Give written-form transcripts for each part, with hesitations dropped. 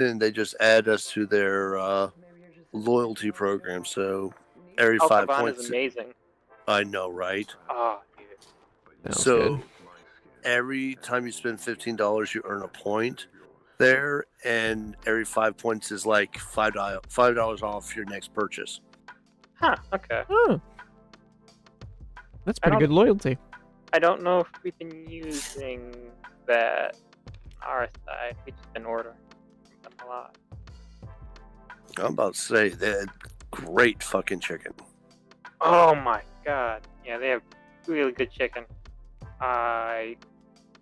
then they just add us to their loyalty program. So every Al 5 Cavan is points. amazing. I know, right? Oh, dude. Sounds So good. every time you spend $15, you earn a point there, and every 5 points is like $5 off your next purchase. Huh, okay. Oh. That's I pretty good loyalty. I don't know if we've been using that on our side. We've just been ordering from them a lot. I'm about to say they had great fucking chicken. Oh my god. Yeah, they have really good chicken. I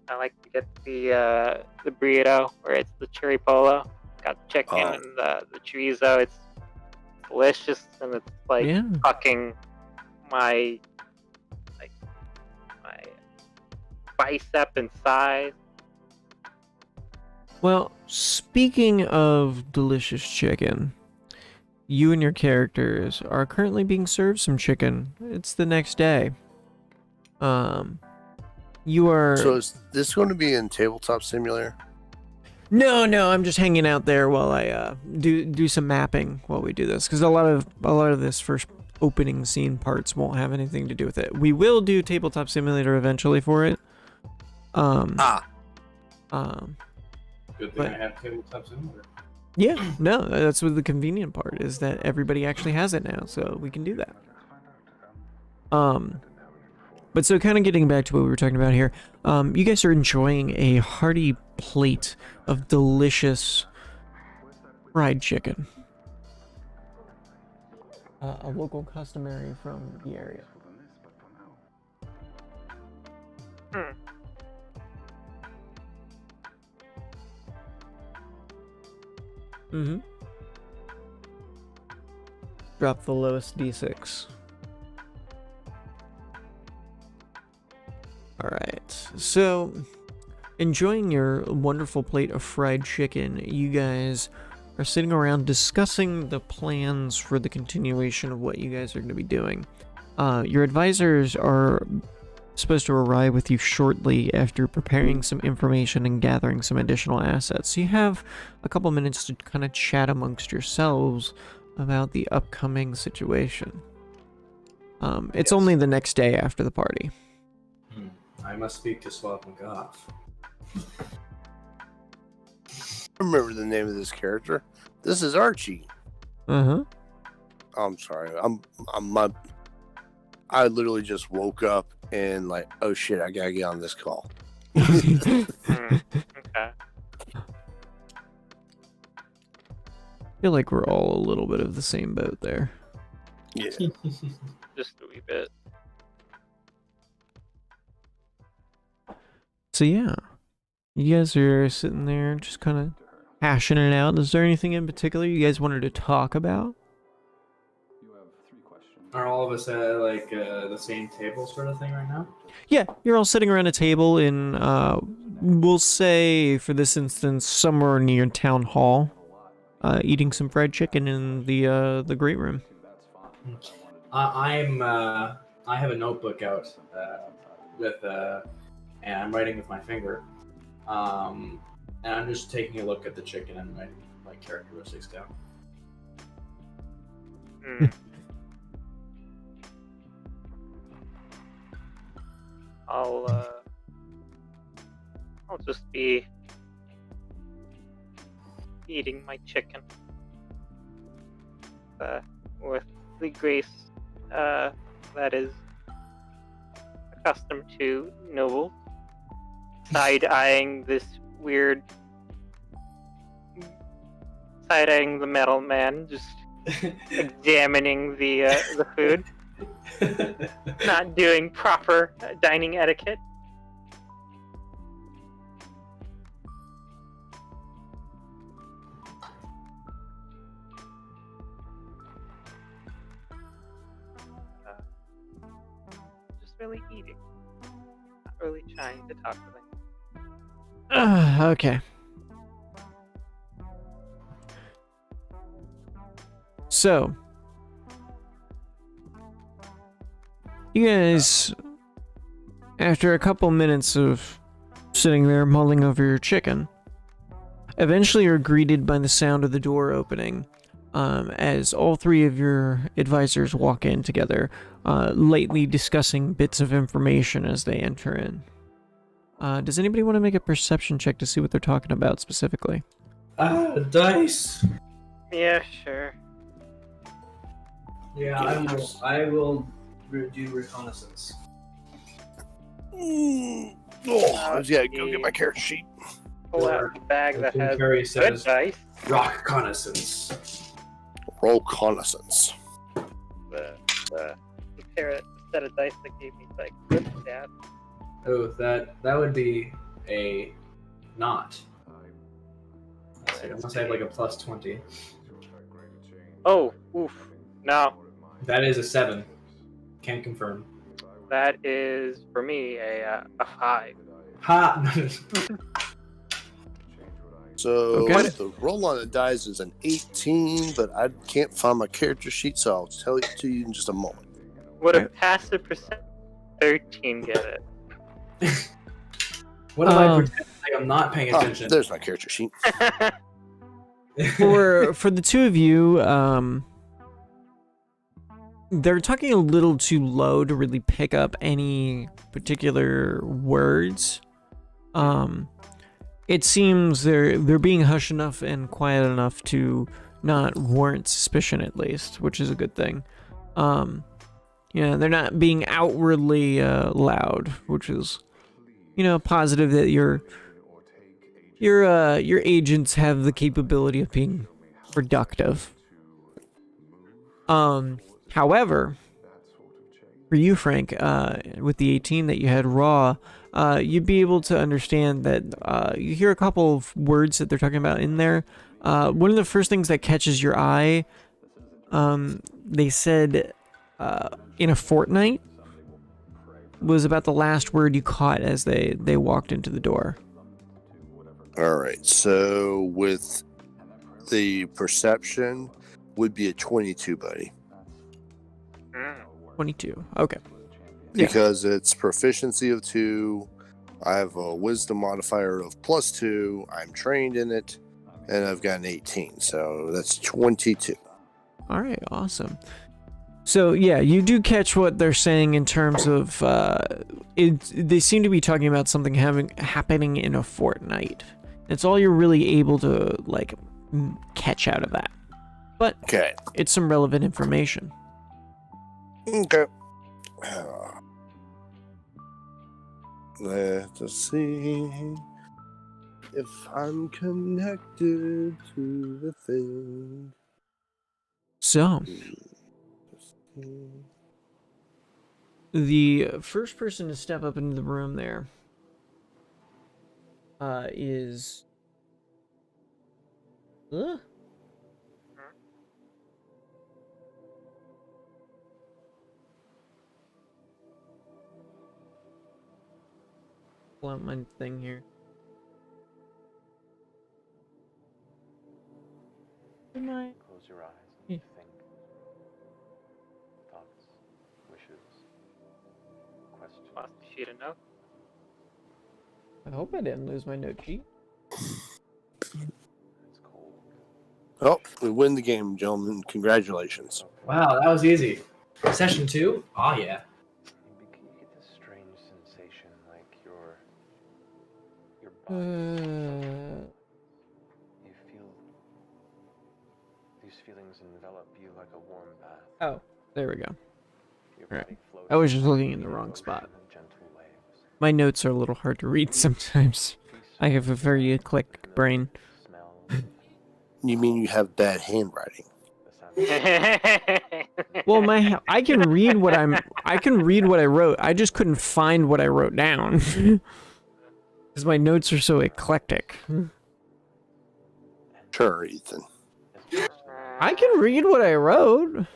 like to get the burrito where it's the chili polo. Got the chicken and the chorizo. It's delicious and it's like fucking my bicep and size. Well, speaking of delicious chicken, you and your characters are currently being served some chicken. It's the next day. You are... So is this going to be in Tabletop Simulator? No, I'm just hanging out there while I do some mapping while we do this, because a lot of this first opening scene parts won't have anything to do with it. We will do Tabletop Simulator eventually for it. Good thing I have Tabletop Simulator. Yeah, no, that's what the convenient part is, that everybody actually has it now, so we can do that. But so kind of getting back to what we were talking about here, you guys are enjoying a hearty plate of delicious fried chicken. A local customary from the area. Drop the lowest d6. Alright, so enjoying your wonderful plate of fried chicken, you guys are sitting around discussing the plans for the continuation of what you guys are going to be doing. Your advisors are supposed to arrive with you shortly after preparing some information and gathering some additional assets. So you have a couple minutes to kind of chat amongst yourselves about the upcoming situation. It's only the next day after the party. I must speak to Swap McGough. I remember the name of this character. This is Archie. I'm sorry. I literally just woke up and like, oh shit, I gotta get on this call. Okay. I feel like we're all a little bit of the same boat there. Yeah. Just a wee bit. So yeah, you guys are sitting there just kind of hashing it out. Is there anything in particular you guys wanted to talk about? Are all of us at like the same table sort of thing right now? Yeah, you're all sitting around a table in, we'll say for this instance, somewhere near Town Hall, eating some fried chicken in the great room. I have a notebook out with and I'm writing with my finger, and I'm just taking a look at the chicken and writing my characteristics down. I'll just be eating my chicken with the grace that is accustomed to noble, side-eyeing the metal man, just examining the food. Not doing proper dining etiquette. Just really eating. Not really trying to talk to them. Okay. So, you guys, after a couple minutes of sitting there mulling over your chicken, eventually are greeted by the sound of the door opening as all three of your advisors walk in together, lightly discussing bits of information as they enter in. Does anybody want to make a perception check to see what they're talking about specifically? Dice. Yeah, sure. Yeah, I will do reconnaissance. Oh, I gotta go get my character sheet. Pull out the bag that has Carrie good says, dice. rock reconnaissance. Roll connaissance. The set of dice that gave me like good stats. Oh, that would be a not. Let's see, unless I have like a plus 20. Oh, oof. No, That is a 7. Can't confirm. that is for me a 5. Ha! So Okay. the roll on the dice is an 18, but I can't find my character sheet, so I'll tell it to you in just a moment. Would a passive percent 13 get it? What am I pretending like I'm not paying Ah, attention? there's my character sheet. For the two of you, they're talking a little too low to really pick up any particular words. It seems they're being hushed enough and quiet enough to not warrant suspicion, at least, which is a good thing. They're not being outwardly loud, which is, positive that your agents have the capability of being productive. However, for you, Frank, with the 18 that you had raw, you'd be able to understand that you hear a couple of words that they're talking about in there. One of the first things that catches your eye, they said in a fortnight, was about the last word you caught as they walked into the door. All right, so with the perception would be a 22, buddy. 22. Okay. Yeah. Because it's proficiency of 2. I have a wisdom modifier of +2. I'm trained in it, and I've got an 18, so that's 22. All right, awesome. So yeah, you do catch what they're saying in terms of they seem to be talking about something happening in a fortnight. It's all you're really able to catch out of that. But Okay. it's some relevant information. Okay. Let us see if I'm connected to the thing. So, the first person to step up into the room there is... Pull out my thing here. Am I? Close your eyes and think. Thoughts, wishes, questions. Lost the sheet of notes. I hope I didn't lose my note sheet. It's cold. Oh, we win the game, gentlemen. Congratulations. Wow, that was easy. Session 2? Oh yeah. You get this strange sensation like your body. You feel these feelings envelop you like a warm bath. Oh, there we go. Your Right. body floats I was just looking in in the wrong spot. ocean of gentle waves. My notes are a little hard to read sometimes. I have a very eclectic brain. Smell, You mean you have bad handwriting? the sound. Well, I can read what I wrote. I just couldn't find what I wrote down. Because my notes are so eclectic. Sure, Ethan. I can read what I wrote.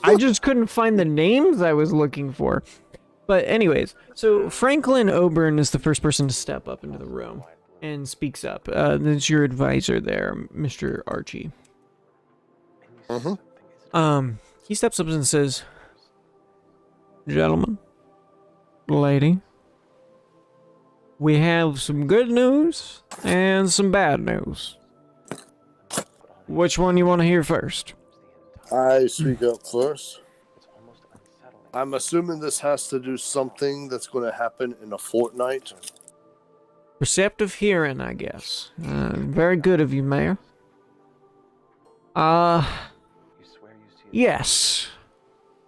I just couldn't find the names I was looking for. But anyways, so Franklin Oburn is the first person to step up into the room and speaks up. That's your advisor there, Mr. Archie. He steps up and says, "Gentlemen, lady, we have some good news and some bad news. Which one you want to hear first? I speak up first. I'm assuming this has to do something that's going to happen in a fortnight. Receptive hearing, I guess. Very good of you, Mayor. Yes.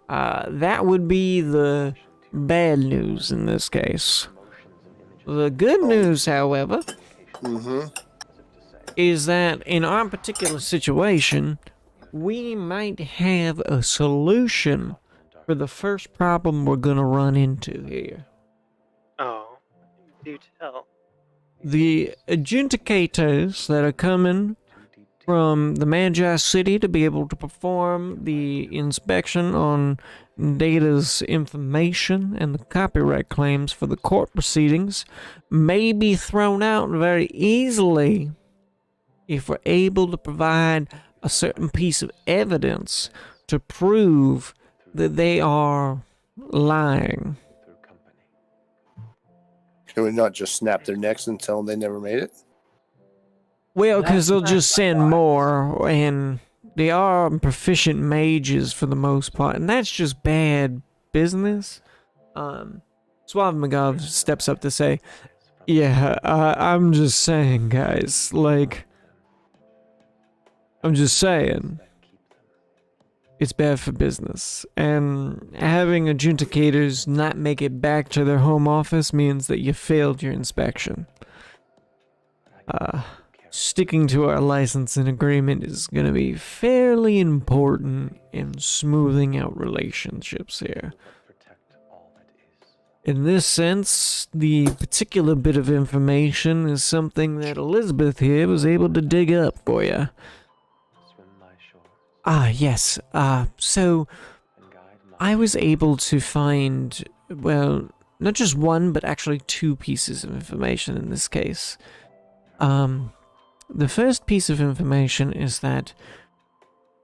That would be the bad news in this case. The good news, however, is that in our particular situation, we might have a solution for the first problem we're gonna run into here. Oh, do tell. The adjudicators that are coming from the Magi City to be able to perform the inspection on Data's information and the copyright claims for the court proceedings may be thrown out very easily if we're able to provide a certain piece of evidence to prove that they are lying. Can we not just snap their necks and tell them they never made it? Well, because they'll just send more, and they are proficient mages for the most part, and that's just bad business. Suave McGov steps up to say, yeah, I'm just saying, guys, like, I'm just saying, it's bad for business, and having adjudicators not make it back to their home office means that you failed your inspection. Sticking to our license and agreement is going to be fairly important in smoothing out relationships here. In this sense, the particular bit of information is something that Elizabeth here was able to dig up for you. Yes. So I was able to find, well, not just one, but actually two pieces of information in this case. The first piece of information is that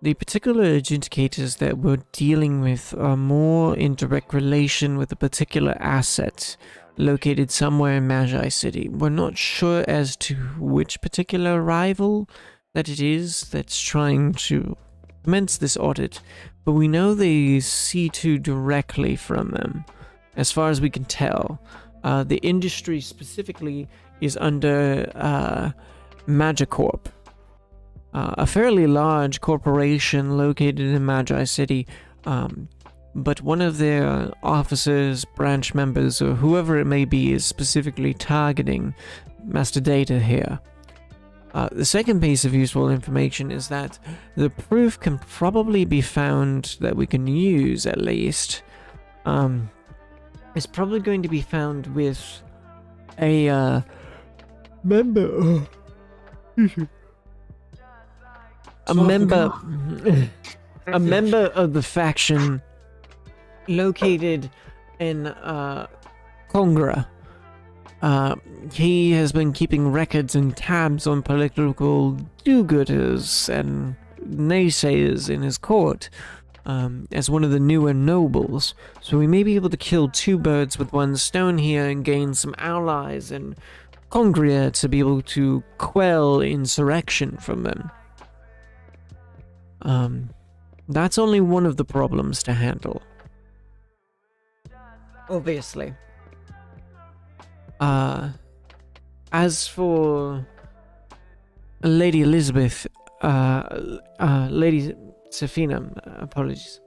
the particular adjudicators that we're dealing with are more in direct relation with a particular asset located somewhere in Magi City. We're not sure as to which particular rival that it is that's trying to commence this audit, but we know they C2 directly from them, as far as we can tell. The industry specifically is under Magicorp, a fairly large corporation located in Magi City, but one of their officers, branch members, or whoever it may be is specifically targeting Master Data here. The second piece of useful information is that the proof can probably be found, that we can use at least, is probably going to be found with a member. A member of the faction located in Congra. He has been keeping records and tabs on political do-gooders and naysayers in his court, as one of the newer nobles. So we may be able to kill two birds with one stone here and gain some allies in Congria to be able to quell insurrection from them. That's only one of the problems to handle. Obviously. As for Lady Elizabeth, Lady Safina, apologies.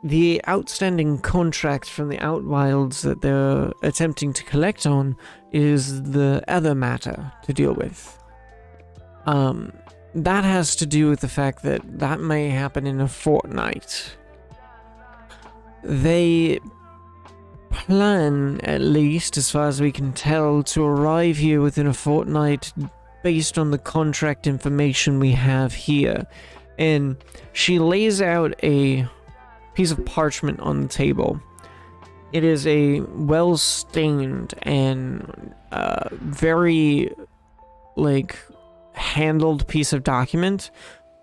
The outstanding contract from the Outwilds that they're attempting to collect on is the other matter to deal with. That has to do with the fact that that may happen in a fortnight. They plan, at least as far as we can tell, to arrive here within a fortnight based on the contract information we have here. And she lays out a piece of parchment on the table. It is a well-stained and very, handled piece of document.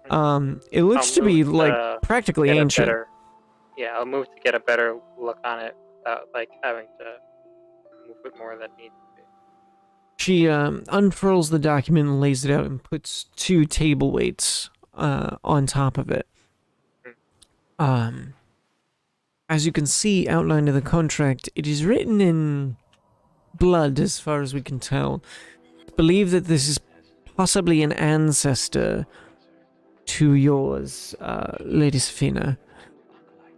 It looks to be, practically ancient. I'll move to get a better look on it without, having to move it more than needs to be. She unfurls the document and lays it out and puts 2 table weights on top of it. As you can see outlined in the contract, it is written in blood as far as we can tell. Believe that this is possibly an ancestor to yours, Lady Safina.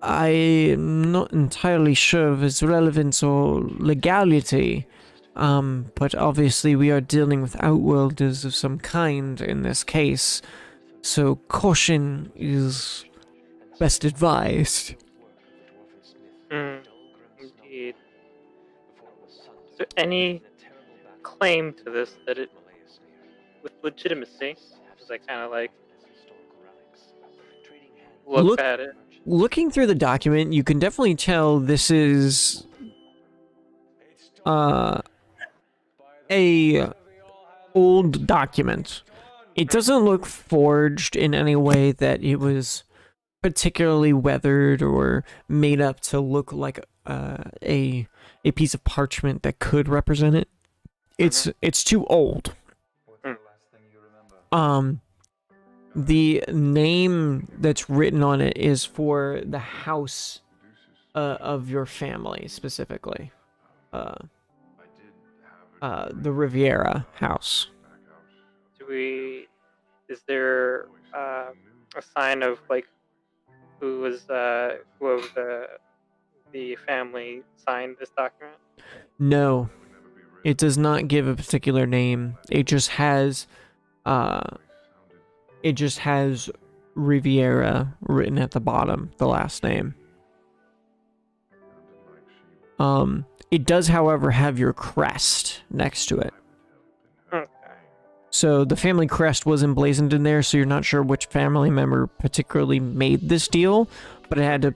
I'm not entirely sure of its relevance or legality, but obviously we are dealing with outworlders of some kind in this case, so caution is best advised. Indeed. Is there any claim to this that it, with legitimacy, as I kind of like look at it? Looking through the document, you can definitely tell this is a old document. It doesn't look forged in any way that it was particularly weathered or made up to look like a piece of parchment that could represent it. It's too old. The name that's written on it is for the house of your family, specifically. The Riviera house. Is there a sign of, like, who of the family signed this document? No. It does not give a particular name. It just has Riviera written at the bottom, the last name. It does, however, have your crest next to it. Okay. So the family crest was emblazoned in there, so you're not sure which family member particularly made this deal, but it had to,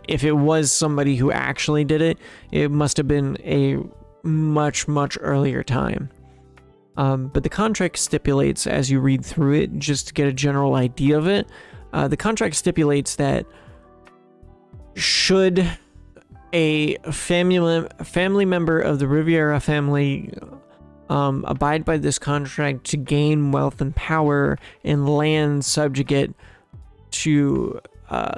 if it was somebody who actually did it, it must have been a much, much earlier time. But the contract stipulates, as you read through it, just to get a general idea of it, the contract stipulates that should a family member of the Riviera family abide by this contract to gain wealth and power and land subjugate to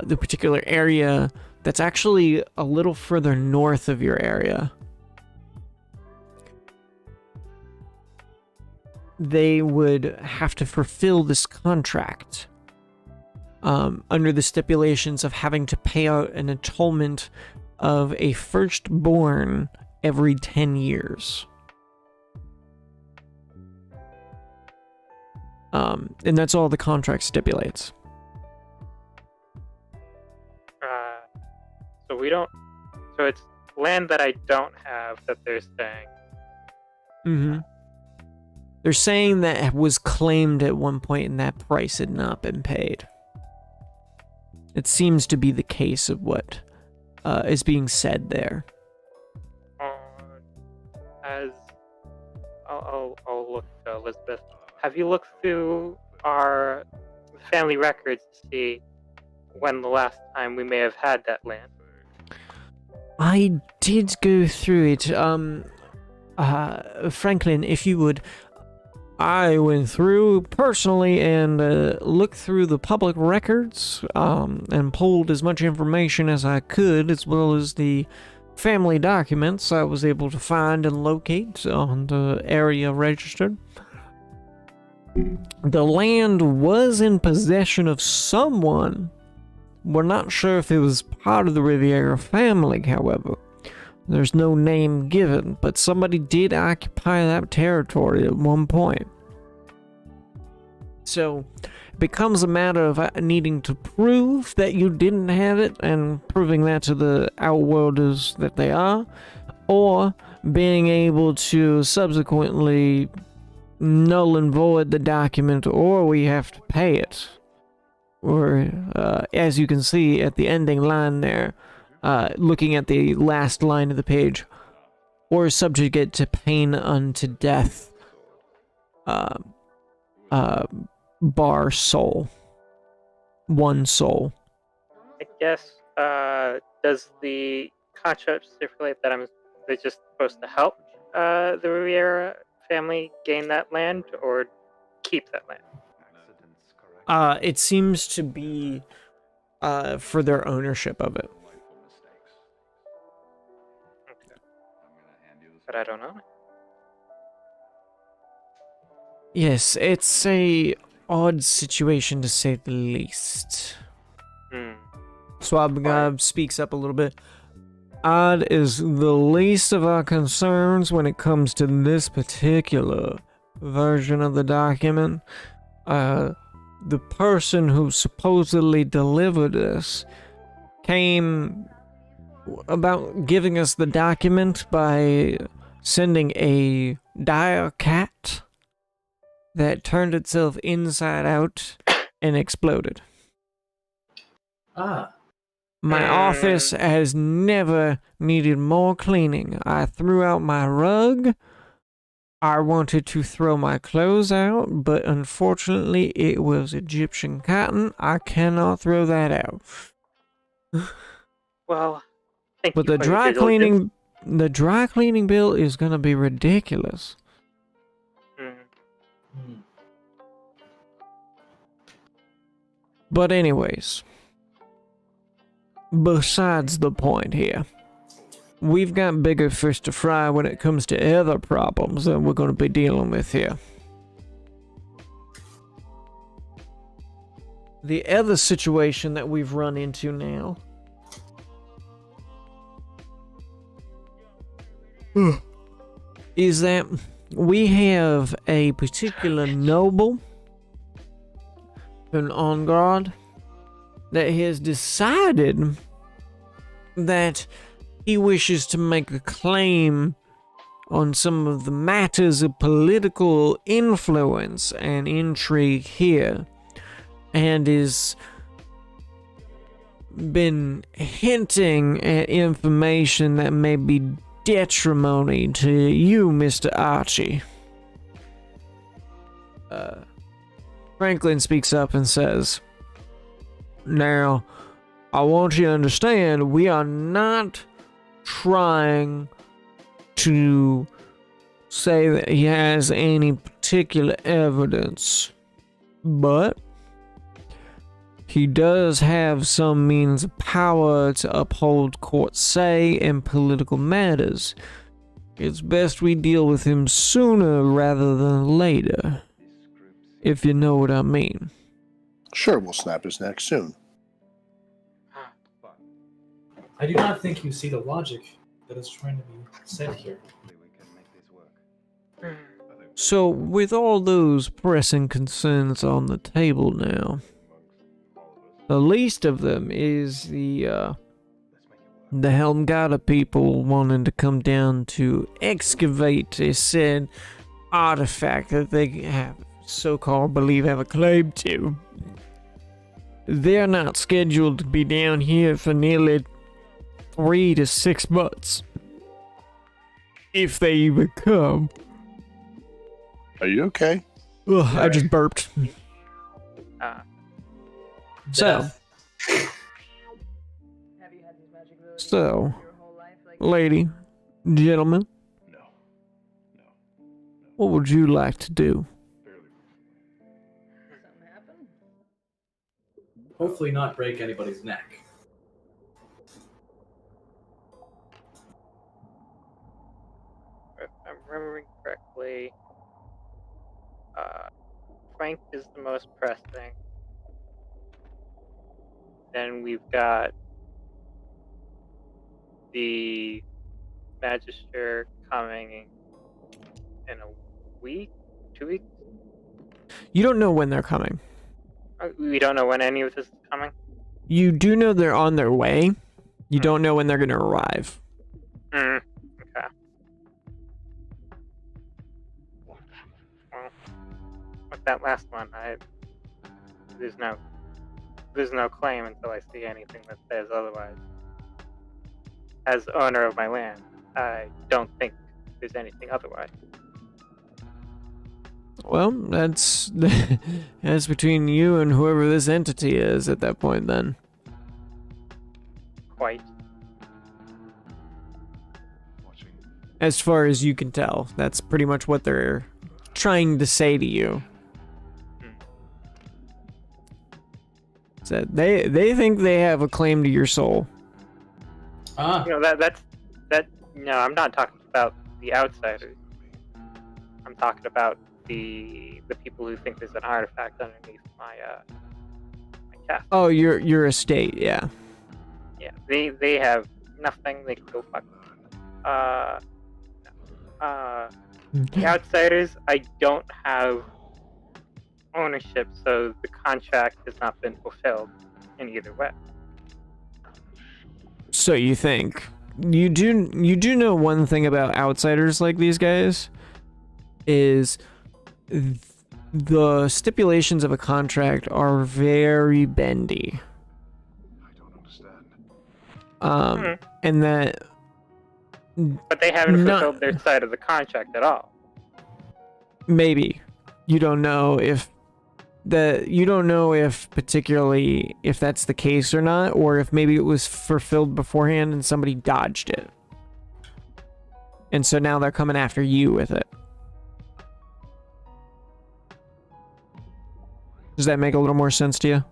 the particular area that's actually a little further north of your area, they would have to fulfill this contract under the stipulations of having to pay out an atonement of a firstborn every 10 years. And that's all the contract stipulates. So it's land that I don't have that they're saying. Mm-hmm. They're saying that it was claimed at one point and that price had not been paid. It seems to be the case of what is being said there. I'll look to Elizabeth. Have you looked through our family records to see when the last time we may have had that land? I did go through it. Franklin, if you would, I went through personally and looked through the public records and pulled as much information as I could, as well as the family documents I was able to find and locate on the area registered. The land was in possession of someone. We're not sure if it was part of the Riviera family, however. There's no name given, but somebody did occupy that territory at one point. So, it becomes a matter of needing to prove that you didn't have it and proving that to the outworlders that they are, or being able to subsequently null and void the document, or we have to pay it. Or, as you can see at the ending line there, looking at the last line of the page, or subjugate to pain unto death, bar soul. One soul. I guess, does the contract stipulate that they're just supposed to help the Riviera family gain that land or keep that land? Accidents, correct? It seems to be for their ownership of it. Okay. But I don't know. Yes, it's a odd situation to say the least. Hmm. Swabgob speaks up a little bit. Odd is the least of our concerns when it comes to this particular version of the document. The person who supposedly delivered this came about giving us the document by sending a dire cat that turned itself inside out and exploded. Ah, My office has never needed more cleaning. I threw out my rug. I wanted to throw my clothes out, but unfortunately it was Egyptian cotton. I cannot throw that out. Well, thank But you the for your dry due diligence. dry cleaning bill is gonna be ridiculous. Hmm. But anyways, besides the point here, we've got bigger fish to fry when it comes to other problems that we're going to be dealing with here. The other situation that we've run into now is that we have a particular noble and on guard that has decided that he wishes to make a claim on some of the matters of political influence and intrigue here, and is been hinting at information that may be detrimental to you, Mr. Archie. Franklin speaks up and says, "Now, I want you to understand, we are not trying to say that he has any particular evidence, but he does have some means of power to uphold court say in political matters. It's best we deal with him sooner rather than later, if you know what I mean." Sure, we'll snap his neck soon. I do not think you see the logic that is trying to be said here. So, with all those pressing concerns on the table now, the least of them is the Helmgata people wanting to come down to excavate a said artifact that they have so-called believe have a claim to. They're not scheduled to be down here for nearly 3 to 6 months, if they even come. Are you okay? Ugh, I just burped. So, lady, gentlemen, what would you like to do? Hopefully not break anybody's neck. If I'm remembering correctly, Frank is the most pressing. Then we've got the Magister coming in a week, 2 weeks. You don't know when they're coming. We don't know when any of this is coming. You do know they're on their way. You don't know when they're going to arrive. Okay. Well, with that last one, there's no claim until I see anything that says otherwise. As owner of my land, I don't think there's anything otherwise. Well, that's between you and whoever this entity is at that point then. Quite. As far as you can tell, that's pretty much what they're trying to say to you. So they think they have a claim to your soul. Ah, You know that. No, I'm not talking about the outsiders. I'm talking about the people who think there's an artifact underneath my castle. Oh, your estate, yeah. Yeah, they have nothing. They can go fuck. The outsiders, I don't have ownership, so the contract has not been fulfilled in either way. So you think you do know one thing about outsiders like these guys is the stipulations of a contract are very bendy. I don't understand. And that But they haven't Not- fulfilled their side of the contract at all. maybe you don't know if particularly if that's the case or not, or if maybe it was fulfilled beforehand and somebody dodged it. And so now they're coming after you with it. Does that make a little more sense to you?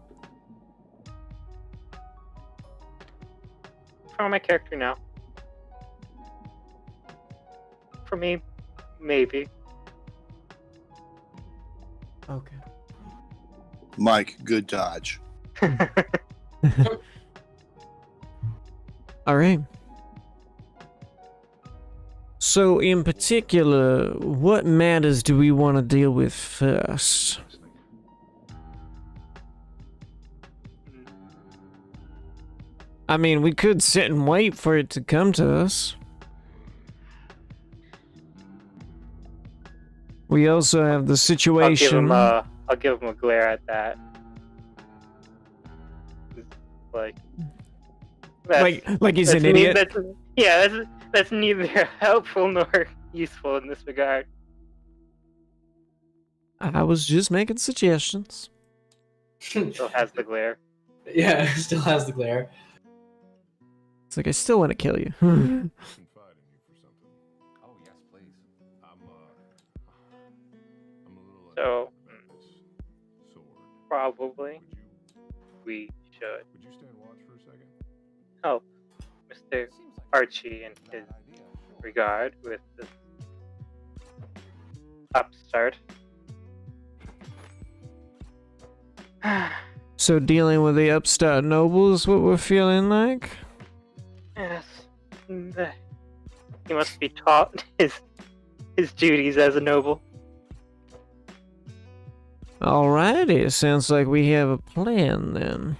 For my character, no. For me, maybe. Okay. Mike, good dodge. All right. So, in particular, what matters do we want to deal with first? I mean, we could sit and wait for it to come to us. We also have the situation. I'll give him a glare at that. Like Like he's an that's ne- idiot. that's neither helpful nor useful in this regard. I was just making suggestions. Still has the glare. yeah, it still has the glare. It's like I still want to kill you. Confide in you for something. Oh, yes, please. I'm a little So uneasy about this sword. probably Would we you should stand watch for a second? help Mr. Archie in his regard with this upstart. So dealing with the upstart noble is what we're feeling like? Yes, he must be taught his duties as a noble. Alrighty, sounds like we have a plan then.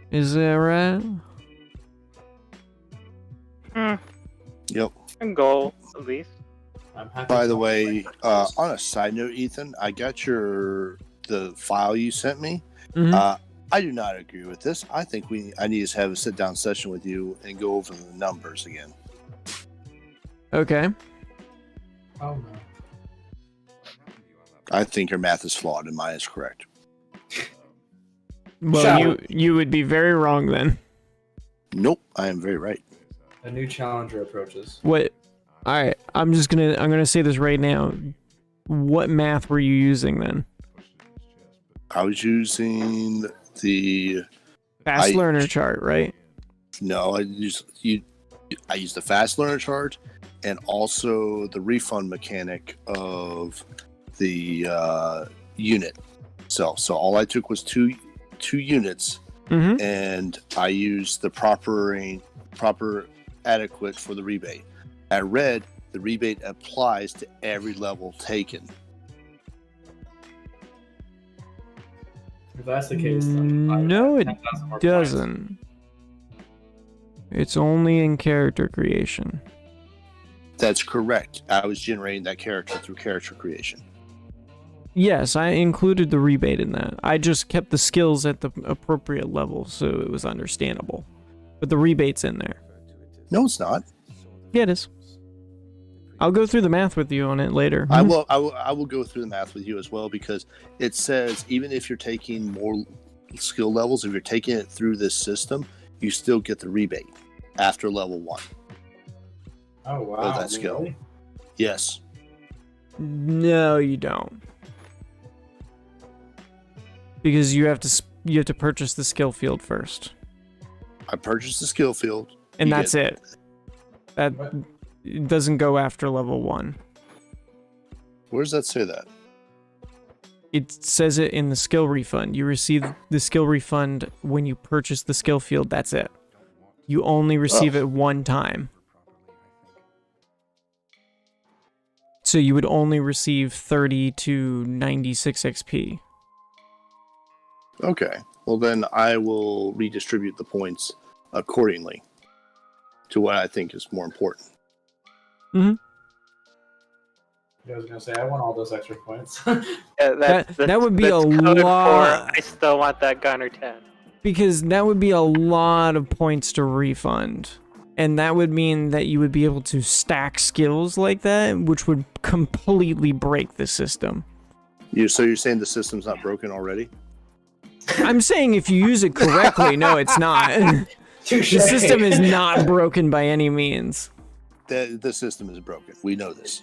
Is that right? Yep. A goal, at least. I'm happy. By to the help. way, on a side note, Ethan, I got the file you sent me. Mhm. I do not agree with this. I think I need to have a sit down session with you and go over the numbers again. Okay. Oh no. I think your math is flawed and mine is correct. Well, Challenge. you would be very wrong then. Nope, I am very right. A new challenger approaches. What? Alright, I'm gonna say this right now. What math were you using then? I was using the Fast I- learner chart, right? no, I used the fast learner chart and also the refund mechanic of the unit. So all I took was two units, Mm-hmm. and I used the proper adequate for the rebate. At red, the rebate applies to every level taken. If that's the case, then I would No, have it 10,000 more points. doesn't. It's only in character creation. That's correct. I was generating that character through character creation. Yes, I included the rebate in that. I just kept the skills at the appropriate level, so it was understandable. But the rebate's in there. No, it's not. Yeah, it is. I'll go through the math with you on it later. I will go through the math with you as well, because it says even if you're taking more skill levels, if you're taking it through this system, you still get the rebate after level 1. Oh wow. of that skill. Really? Yes. No, you don't. Because you have to purchase the skill field first. I purchased the skill field. And You that's get- it. That it doesn't go after level 1. Where does that say that? It says it in the skill refund. You receive the skill refund when you purchase the skill field. That's it. You only receive it one time. So you would only receive 30 to 96 XP. Okay. Well, then I will redistribute the points accordingly to what I think is more important. Yeah, I was gonna say I want all those extra points. Yeah, That would be that's a code lot. For I still want that gun or 10. Because that would be a lot of points to refund. And that would mean that you would be able to stack skills like that, which would completely break the system. So you're saying the system's not broken already? I'm saying if you use it correctly, no, it's not. The system is not broken by any means. The system is broken. We know this.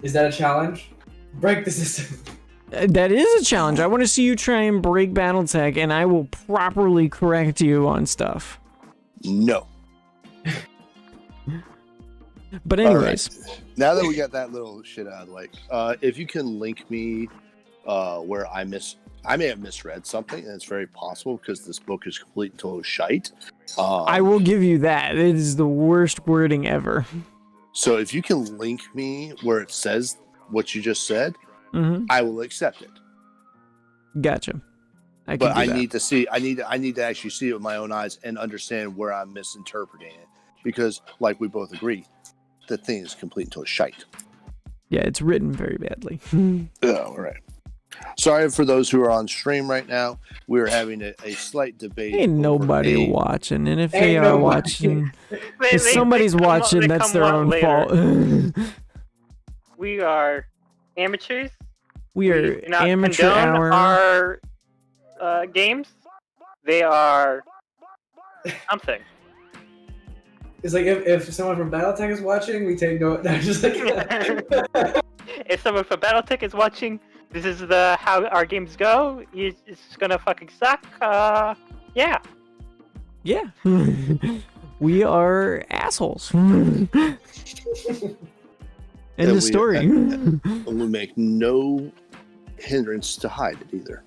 Is that a challenge? Break the system. That is a challenge. I want to see you try and break BattleTech, and I will properly correct you on stuff. No. But All anyways, right. Now that we got that little shit out of the way, if you can link me where I may have misread something, and it's very possible because this book is complete and total shite. I will give you that. It is the worst wording ever. So if you can link me where it says what you just said, I will accept it. Gotcha. I But I that. need to see. I need to actually see it with my own eyes and understand where I'm misinterpreting it, because, like we both agree, the thing is complete and total shite. Yeah, it's written very badly. Oh, all right. Sorry for those who are on stream right now. We're having a slight debate. Ain't over nobody a- watching, and if Ain't they are nobody. watching, if They somebody's come on- watching, they that's come their on own later. fault. We are amateurs. We are do not amateur condone hour. our games. They are something. It's like if someone from BattleTech is watching, we take no. No, just like. If someone from BattleTech is watching, this is the how our games go. It's gonna fucking suck. Yeah. Yeah. We are assholes. End And of story. And we make no hindrance to hide it either.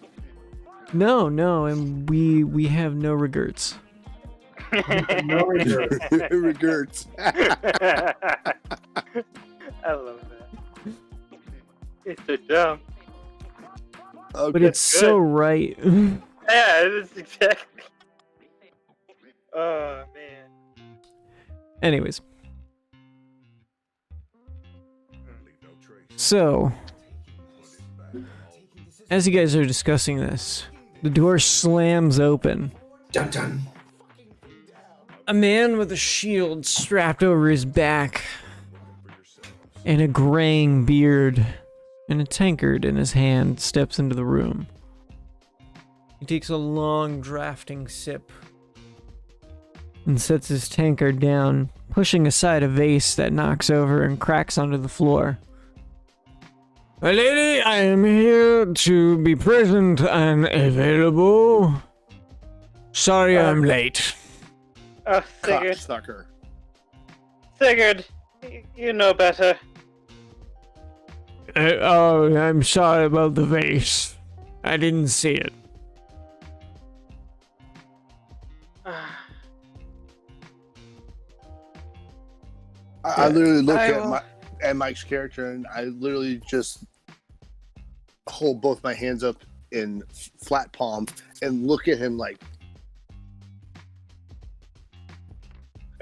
No, and we have no regrets. No regrets. Regrets. I love that. It's so dumb. Okay. But it's so right. Yeah, it is exactly. Oh man. Anyways. So, as you guys are discussing this, the door slams open. Dun dun. A man with a shield strapped over his back, and a graying beard, and a tankard in his hand steps into the room. He takes a long, drafting sip, and sets his tankard down, pushing aside a vase that knocks over and cracks onto the floor. My lady, I am here to be present and available. Sorry I'm late. Oh, Sigurd. Cocksucker. Sigurd, you know better. Oh, I'm sorry about the vase. I didn't see it. I literally look I at will- Mike's character, and I literally just hold both my hands up in flat palm and look at him like,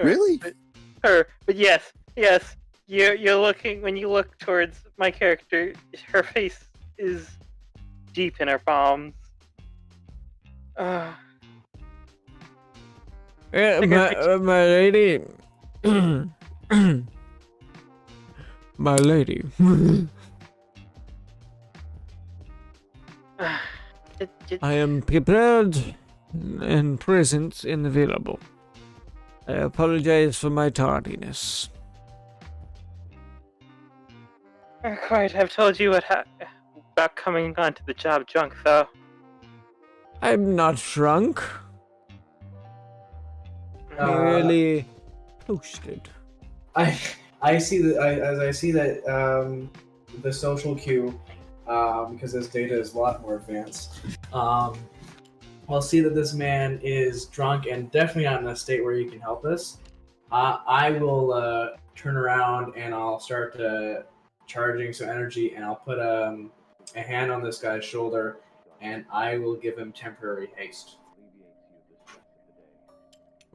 really? Her, but yes, you're looking, when you look towards my character, her face is deep in her palms. My lady. My lady. I am prepared and present and available. I apologize for my tardiness. Quite. I've told you about coming onto the job drunk, though. I'm not drunk. Merely toasted. I see that as I see that the social cue, because this data is a lot more advanced. I'll see that this man is drunk and definitely not in a state where he can help us. I will turn around and I'll start charging some energy, and I'll put a hand on this guy's shoulder, and I will give him temporary haste.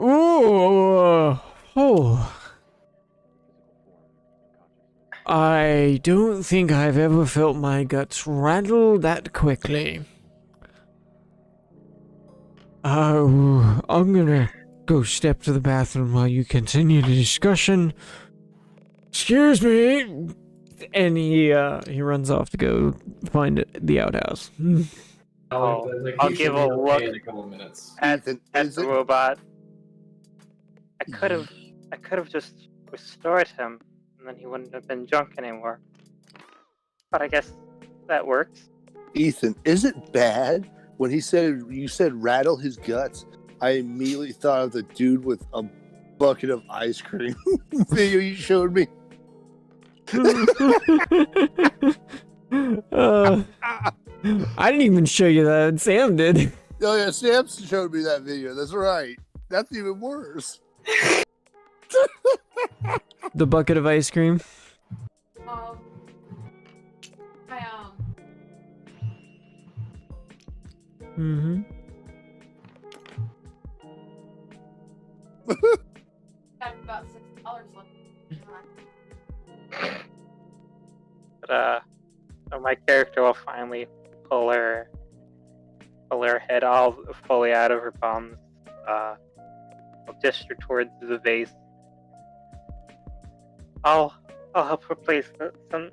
Ooh, oh. I don't think I've ever felt my guts rattle that quickly. I'm gonna go step to the bathroom while you continue the discussion. Excuse me. And he runs off to go find the outhouse. I'll He should give be a okay look in a couple of minutes. at Ethan, the is it? robot. I could have just restored him, and then he wouldn't have been drunk anymore. But I guess that works. Ethan, is it bad when you said rattle his guts? I immediately thought of the dude with a bucket of ice cream video you showed me. I didn't even show you that. Sam did. Oh yeah, Sam showed me that video. That's right. That's even worse. The bucket of ice cream. Mm-hmm. Got about $6 left. But so my character will finally pull her head all fully out of her palms. I'll gesture towards the vase. I'll help her place something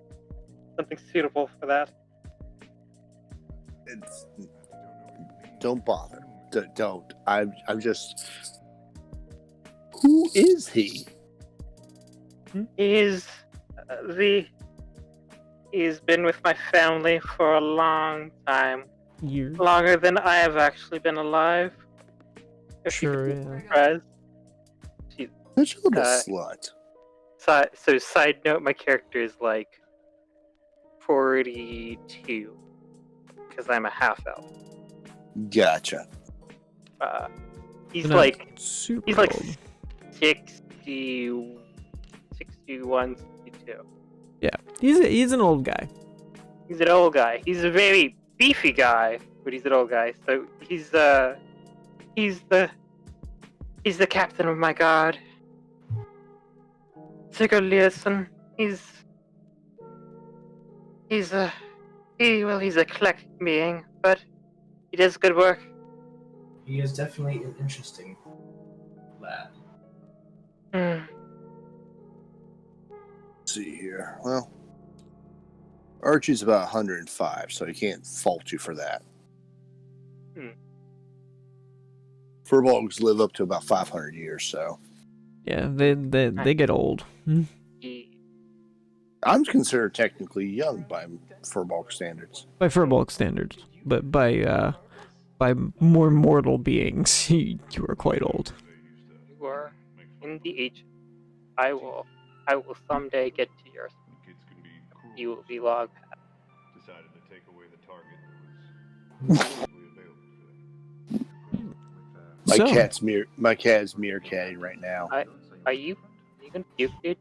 suitable for that. Don't bother. Don't. I'm just. Who is he? He's been with my family for a long time. Years. Longer than I have actually been alive. If you Sure, could be yeah. surprised. Such a little Uh, slut. So side note, my character is like 42. Because I'm a half elf. Gotcha. He's Not like super he's like old. 60, 61, 62. Yeah, he's an old guy. He's an old guy. He's a very beefy guy, but he's an old guy. So he's the captain of my guard. Sigurd Learson. He's a eclectic being, but he does good work. He is definitely an interesting lad. Let's see here. Well, Archie's about 105, so he can't fault you for that. Furbolgs live up to about 500 years, so. Yeah, they get old. I'm considered technically young by Furbolg standards. By Furbolg standards, but by more mortal beings, you are quite old. You are in the age. I will someday get to yours. You will be log path. Decided to take away the target that was available to them. My cat is meerkatting right now. Are you gonna puke, dude?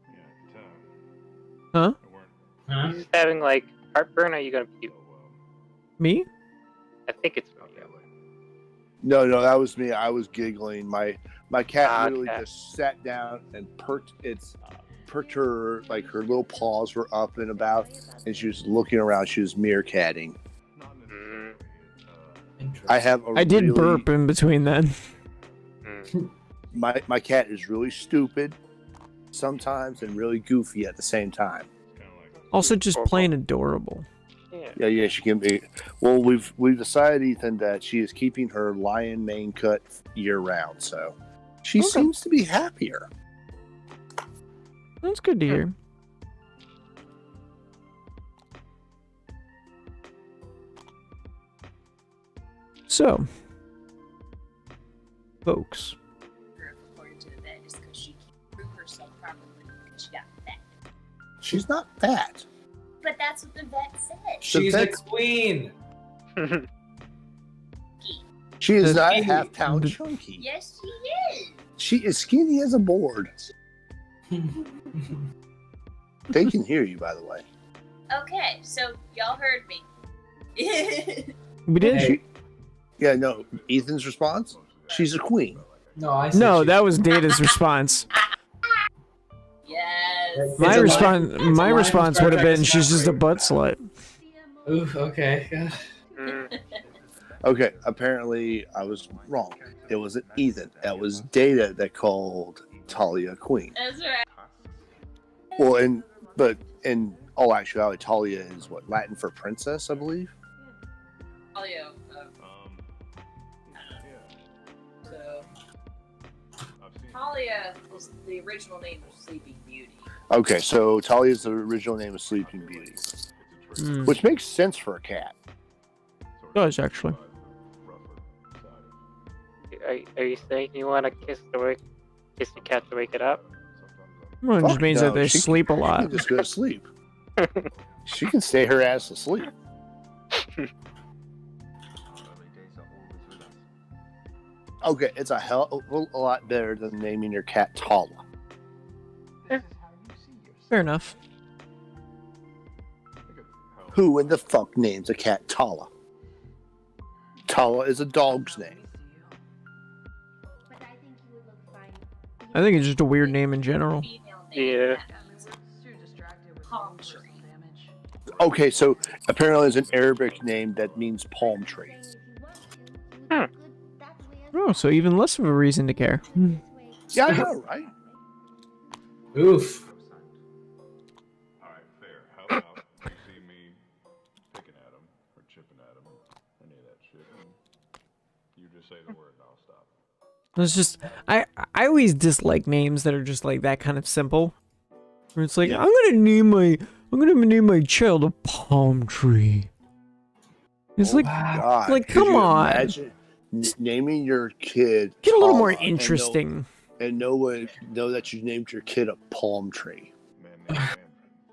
Huh? You just having like heartburn? Or are you gonna puke? Me? I think it's from you. No, that was me. I was giggling. My cat literally Okay. just sat down and perked her, like her little paws were up and about, and she was looking around. She was meerkatting. Interesting. I did burp in between then. My cat is really stupid sometimes and really goofy at the same time. Also, just plain adorable. Yeah, she can be. Well, we've decided, Ethan, that she is keeping her lion mane cut year round, so she seems to be happier. That's good to hear. So, folks. According to the vet, is because she can't prove herself properly because she got fat. She's not fat. But that's what the vet said. She's a vet's- queen. She is The- not a half-pound chunky. Yes, she is. She is skinny as a board. They can hear you, by the way. Okay, so y'all heard me. We did. Hey. Yeah, no. Ethan's response? She's a queen. No, I said No, she- that was Data's response. Yes. It's My a response, line- my it's a response line would have from been, Star she's just a Trek. butt slut. Oof, okay. Mm. Okay, apparently I was wrong. It wasn't Ethan. That was Data that called Talia queen. That's right. Well, in all actuality, Talia is what, Latin for princess, I believe. Talia. Yeah. So I've seen Talia is the original name of Sleeping Beauty. Okay, so Talia is the original name of Sleeping Beauty, Mm. which makes sense for a cat. Does, actually. Are you saying you want to kiss the cat to wake it up? Well, it just Fuck means no, that they she sleep a She lot. can just go to sleep. She can stay her ass asleep. Okay, it's a hell of a lot better than naming your cat Tala. Fair enough. Who in the fuck names a cat Tala? Tala is a dog's name. I think it's just a weird name in general. Female name. Yeah. Palm tree. Okay, so apparently there's an Arabic name that means palm tree. Oh, so even less of a reason to care. Yeah, I know, right? Oof. Alright, fair. How about you see me picking at him or chipping at him or any of that shit? And you just say the word and I'll stop. It's just I always dislike names that are just like that kind of simple. Where it's like Yeah. I'm gonna name my child a palm tree. It's like God, like, could come you on. imagine naming your kid get a little more Tala interesting. and know that you named your kid a palm tree. Man.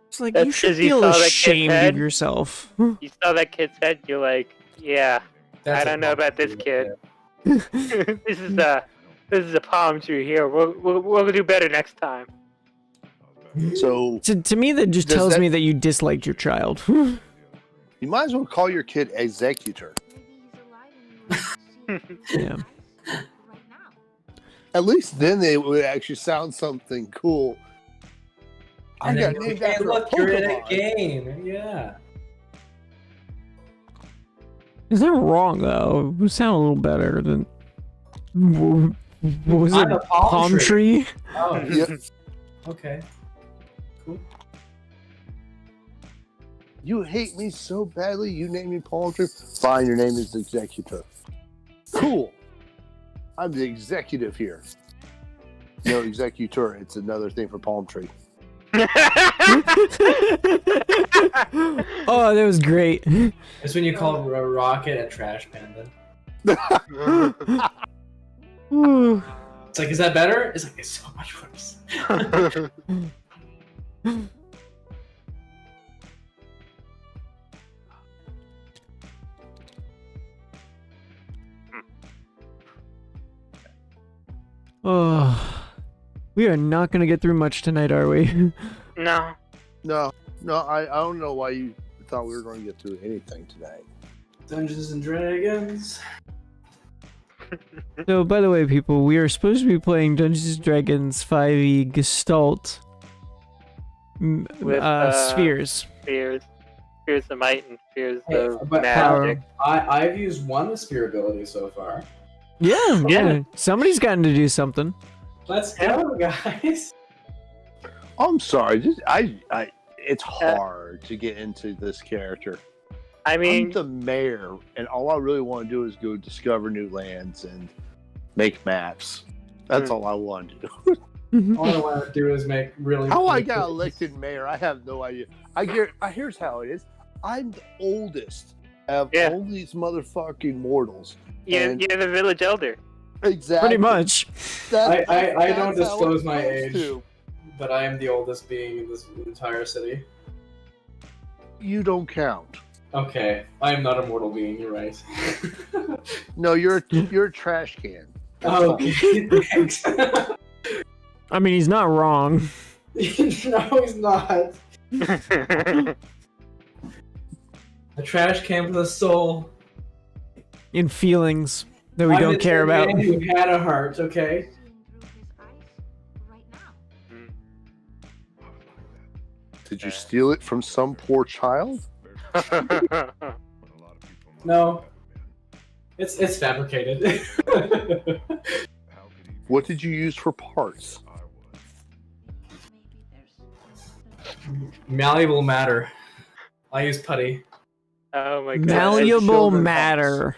It's like That's you should 'cause you feel saw that kid's ashamed head. of yourself. You saw that kid's head, you're like, yeah, That's I a don't know about this palm kid. tree. This is a palm tree here. We'll do better next time. So To me, that just Does tells that- me that you disliked your child. you might as well call your kid Executor. Yeah. At least then they would actually sound something cool. I And got then, named hey, after look, a you're in a Pokemon. game. Yeah. Is that wrong though? It would sound a little better than. What was I'm it? a palm tree? Oh, Yep. okay. Cool. You hate me so badly, you name me Palm Tree? Fine, your name is Executor. Cool. I'm the executive here. No, Executor. It's another thing for Palm Tree. Oh, that was great. It's when you call a rocket a trash panda. Ooh. It's like, is that better? It's like, it's so much worse. Oh, we are not gonna get through much tonight, are we? No. No, I don't know why you thought we were going to get through anything today. Dungeons and Dragons. So, by the way, people, we are supposed to be playing Dungeons & Dragons 5e Gestalt With, spheres. Spheres of might and spheres Hey, of but magic. I've used one spear ability so far. Yeah. Somebody's gotten to do something. Let's go, guys. I'm sorry. It's hard to get into this character. I I'm mean, the mayor, and all I really want to do is go discover new lands and make maps. That's all I want to do. All I want to do is make really. How I got elected mayor, I have no idea. Here's how it is. I'm the oldest have Yeah. all these motherfucking mortals. You're the village elder. Exactly. Pretty much. That- I that's don't how disclose it my goes age. to. But I am the oldest being in this entire city. You don't count. Okay, I am not a mortal being. You're right. No, you're a trash can. That's Oh, okay, thanks. I mean, he's not wrong. No, he's not. A trash can with a soul. In feelings that we I'm don't a care about. man who had a heart. Okay. Did you steal it from some poor child? No. It's fabricated. What did you use for parts? Malleable matter. I use putty. Oh my god. Malleable children matter.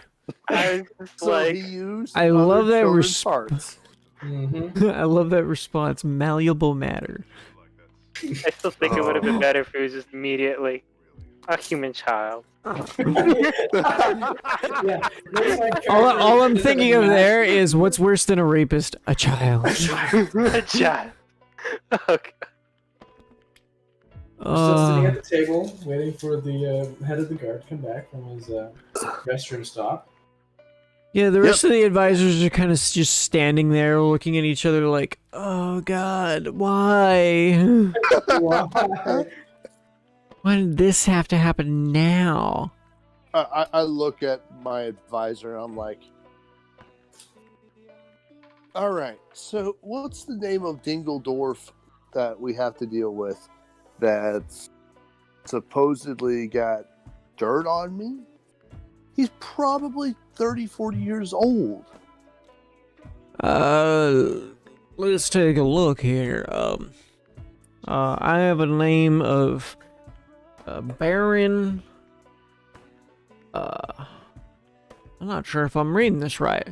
I was just So like, he used I other love that children's parts. Mm-hmm. I love that response. Malleable matter. I still think it would have been better if it was just immediately a human child. Yeah. All I'm thinking of there is what's worse than a rapist? A child. A child. Okay. Still sitting at the table, waiting for the head of the guard to come back from his restroom stop. Yeah, the rest of the advisors are kind of just standing there looking at each other like, oh god, why? Why? Why did this have to happen now? I look at my advisor and I'm like, all right, so what's the name of Dingledorf that we have to deal with that's supposedly got dirt on me? He's probably 30, 40 years old. Let's take a look here. I have a name of Baron. I'm not sure if I'm reading this right.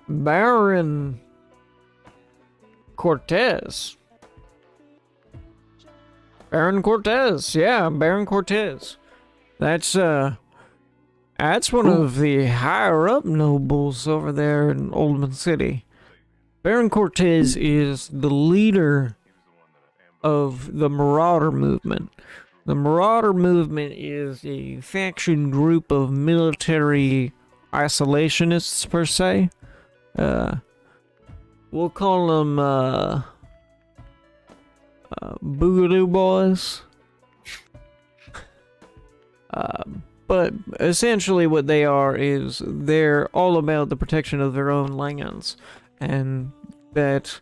Baron Cortez. Baron Cortez, yeah, Baron Cortez. That's one of the higher up nobles over there in Oldman City. Baron Cortez is the leader of the Marauder movement. The Marauder movement is a faction group of military isolationists, per se. We'll call them Boogaloo Boys. But essentially what they are is they're all about the protection of their own lands, and that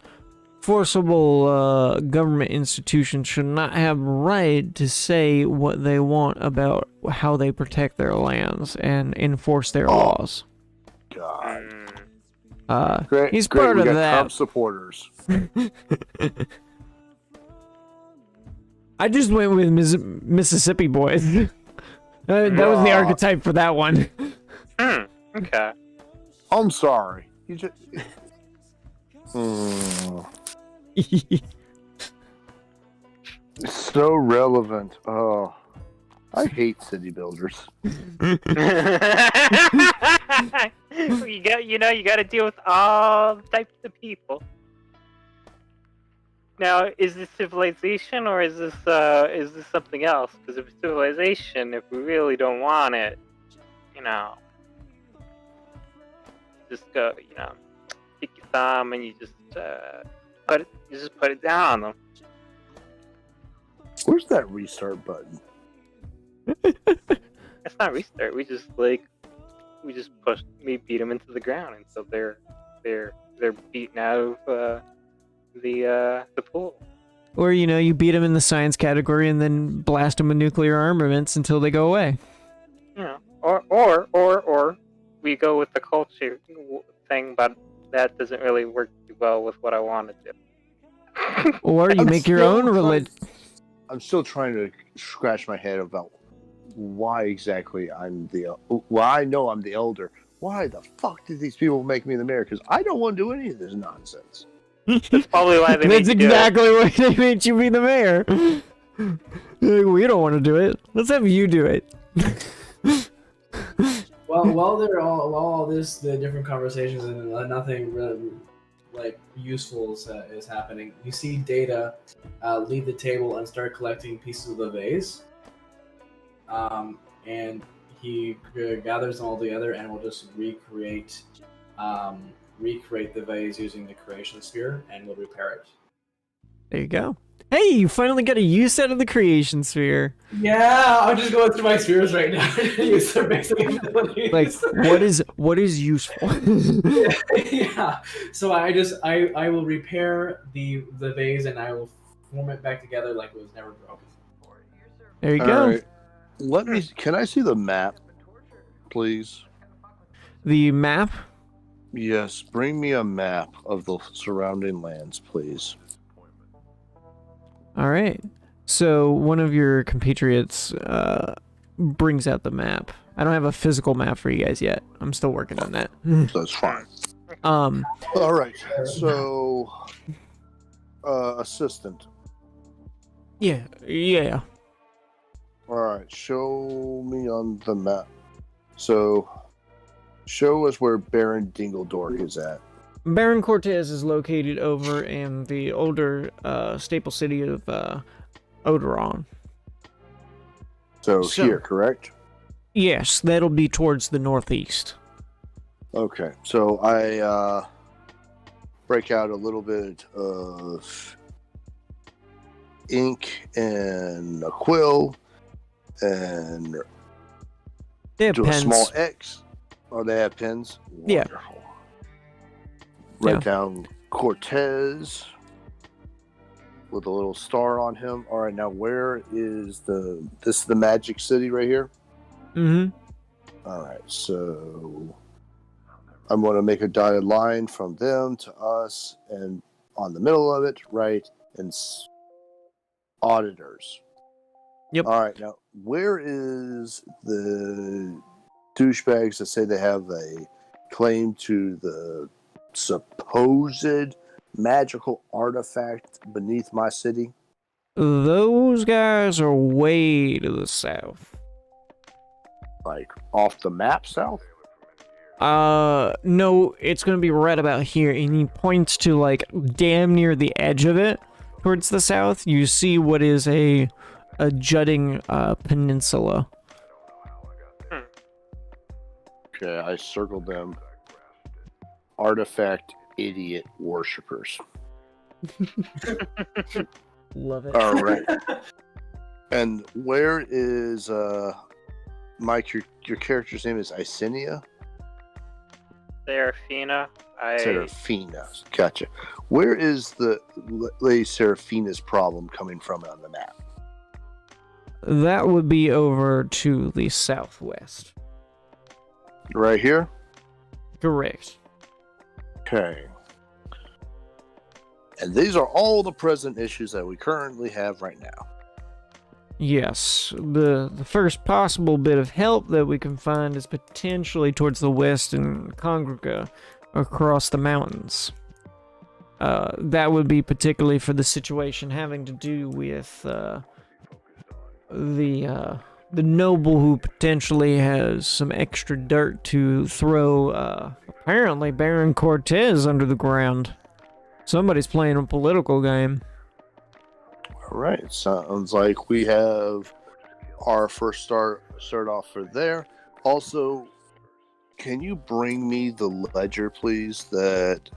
forcible government institutions should not have right to say what they want about how they protect their lands and enforce their laws. God. He's Great, part we of got that. Trump supporters. I just went with Mississippi Boys. That was the archetype for that one. Okay. I'm sorry. You just. So relevant. Oh, I hate city builders. you got to deal with all types of people. Now, is this civilization or is this something else? Because if it's civilization, if we really don't want it, just go, take your thumb and you just put it down on them. Where's that restart button? That's not restart. We just beat them into the ground until they're beaten out of the pool. Or, you beat them in the science category and then blast them with nuclear armaments until they go away. Or we go with the culture thing, but that doesn't really work too well with what I want to do. Or you make your own religion. I'm still trying to scratch my head about why exactly I'm the. Well, I know I'm the elder. Why the fuck did these people make me the mayor? Because I don't want to do any of this nonsense. That's probably why they That's exactly why they made you be the mayor. Like, we don't want to do it. Let's have you do it. Well, while all this, the different conversations and nothing really like useful is happening, you see Data leave the table and start collecting pieces of the vase. And he gathers them all together and will just recreate the vase using the creation sphere, and will repair it. There you go. Hey, you finally got a use out of the creation sphere. Yeah, I'm just going through my spheres right now to use their basic abilities. Like, what is useful? Yeah. So I will repair the vase and I will form it back together like it was never broken. There you All go. right. Can I see the map, please? The map. Yes, bring me a map of the surrounding lands, please. All right. So one of your compatriots brings out the map. I don't have a physical map for you guys yet. I'm still working on that. That's fine. All right. So, assistant. Yeah. All right. Show me on the map. So, show us where Baron Dingledork is at. Baron Cortez is located over in the older staple city of Odoron. So here, correct? Yes, that'll be towards the northeast. Okay. So I break out a little bit of ink and a quill and They have do pens. a small X. Oh, they have pens? Yeah. Wonderful. Write Yeah. down Cortez with a little star on him. All right, now where is this is the Magic City right here? Mm-hmm. All right, so I'm going to make a dotted line from them to us, and on the middle of it, right, and auditors. Yep. All right, now where is the douchebags that say they have a claim to the supposed magical artifact beneath my city? Those guys are way to the south. Like off the map south? No, it's gonna be right about here, and he points to like damn near the edge of it, towards the south. You see what is a jutting peninsula. Okay, I circled them. Artifact idiot worshippers. Love it. All right. And where is Mike? Your character's name is Icenia? Seraphina. Seraphina. Gotcha. Where is the Lady Seraphina's problem coming from on the map? That would be over to the southwest. Right here? Correct. Okay. And these are all the present issues that we currently have right now. Yes, the first possible bit of help that we can find is potentially towards the west in Congrica, across the mountains. That would be particularly for the situation having to do with the noble who potentially has some extra dirt to throw apparently Baron Cortez under the ground. Somebody's playing a political game. All right. Sounds like we have our first start off for there. Also, can you bring me the ledger, please, that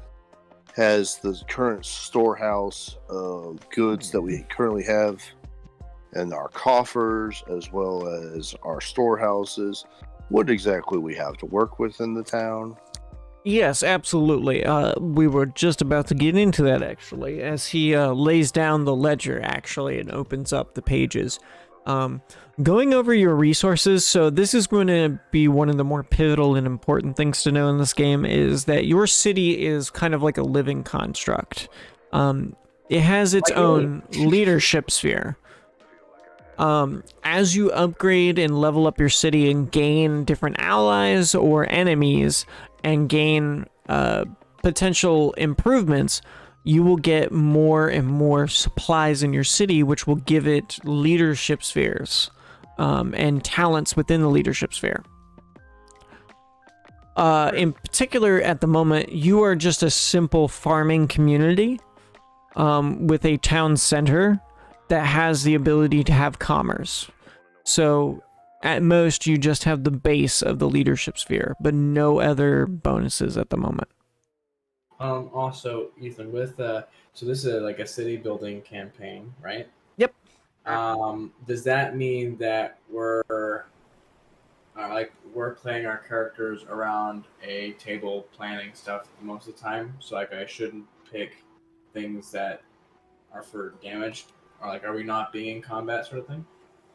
has the current storehouse of goods that we currently have in our coffers, as well as our storehouses? What exactly we have to work with in the town? Yes, absolutely. We were just about to get into that, actually, as he lays down the ledger, actually, and opens up the pages. Going over your resources, so this is going to be one of the more pivotal and important things to know in this game, is that your city is kind of like a living construct. It has its own leadership sphere. As you upgrade and level up your city and gain different allies or enemies and gain potential improvements, you will get more and more supplies in your city, which will give it leadership spheres and talents within the leadership sphere. In particular, at the moment, you are just a simple farming community with a town center that has the ability to have commerce. So, at most, you just have the base of the leadership sphere, but no other bonuses at the moment. Also, Ethan, with so this is like a city building campaign, right? Yep. Does that mean that we're playing our characters around a table planning stuff most of the time? So like I shouldn't pick things that are for damage, or like are we not being in combat sort of thing?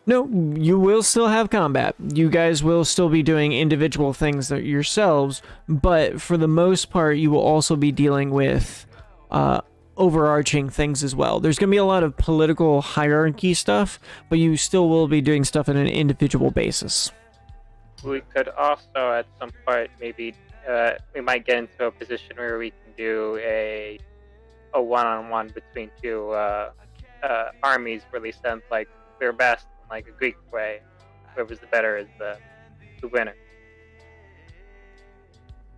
No, you will still have combat. You guys will still be doing individual things that yourselves, but for the most part, you will also be dealing with overarching things as well. There's going to be a lot of political hierarchy stuff, but you still will be doing stuff on an individual basis. We could also, at some point, maybe we might get into a position where we can do a one-on-one between two armies, where they send like their best, in, like a Greek way. Whoever's the better is the winner.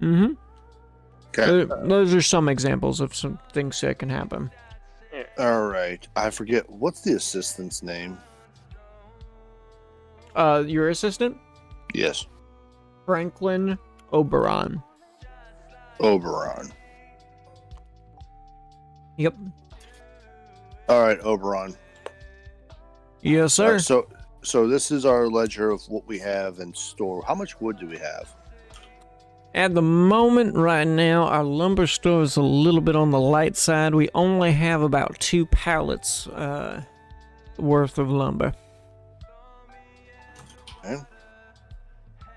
Mm-hmm. Okay. Those are some examples of some things that can happen. Yeah. All right. I forget, what's the assistant's name? Your assistant? Yes. Franklin Oberon. Oberon. Yep. All right, Oberon. Yes, sir. So this is our ledger of what we have in store. How much wood do we have? At the moment, right now, our lumber store is a little bit on the light side. We only have about 2 pallets worth of lumber. Okay.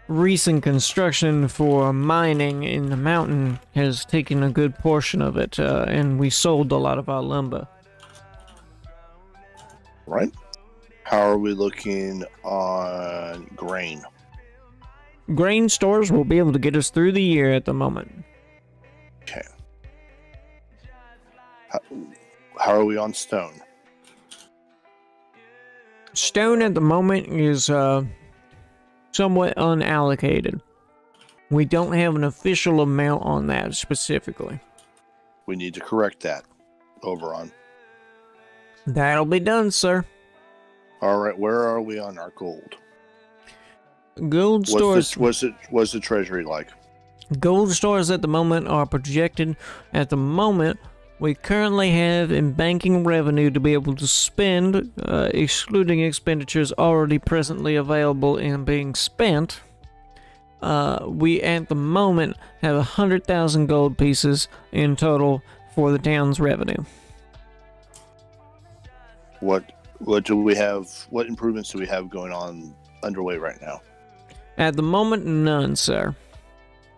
Recent construction for mining in the mountain has taken a good portion of it, and we sold a lot of our lumber. Right. How are we looking on grain? Grain stores will be able to get us through the year at the moment. Okay. How are we on stone? Stone at the moment is somewhat unallocated. We don't have an official amount on that specifically. We need to correct that, Oberon. That'll be done, sir. All right, where are we on our gold? Gold stores. What's the treasury like? Gold stores at the moment are projected. At the moment, we currently have in banking revenue to be able to spend, excluding expenditures already presently available and being spent. We at the moment have 100,000 gold pieces in total for the town's revenue. What do we have? What improvements do we have going on underway right now? At the moment, none, sir.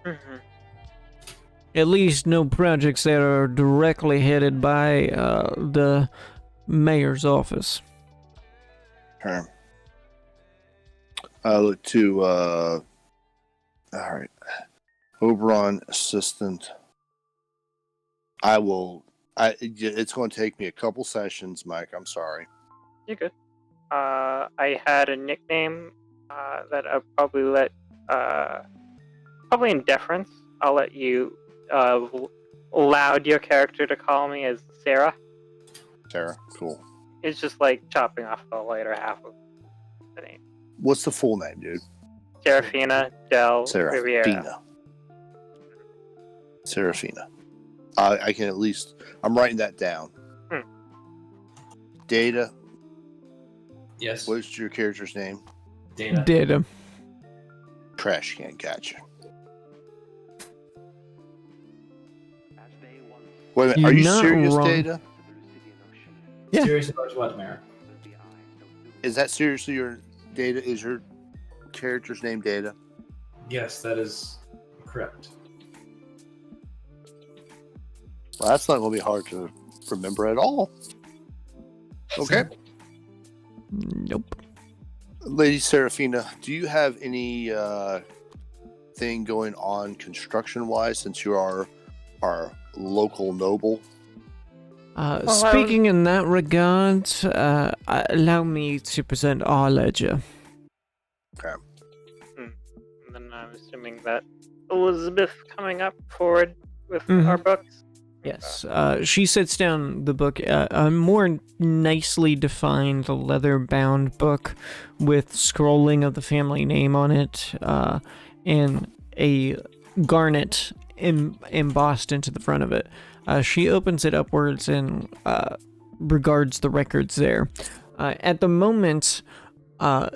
Mm-hmm. At least no projects that are directly headed by the mayor's office. Okay. I look to all right, Oberon assistant. It's going to take me a couple sessions, Mike. I'm sorry. You're good. I had a nickname that I'll probably let, probably in deference, I'll let you allowed your character to call me as Sarah. Sarah, cool. It's just like chopping off the later half of the name. What's the full name, dude? Serafina Del Riviera. Serafina. Serafina. I can at least. I'm writing that down. Data. Yes. What's your character's name? Data. Data. Trash can. Gotcha. Wait a minute. You're Are you not serious, wrong. Data? Yeah. Serious about what, Mayor? Is that seriously your Data? Is your character's name Data? Yes, that is correct. Well, that's not going to be hard to remember at all. Okay. Nope. Lady Serafina, do you have any thing going on construction-wise since you are our local noble? Speaking in that regard, allow me to present our ledger. And then I'm assuming that Elizabeth coming up forward with our books. Yes, she sits down the book, a more nicely defined leather-bound book with scrolling of the family name on it, and a garnet embossed into the front of it. She opens it upwards and regards the records there. At the moment,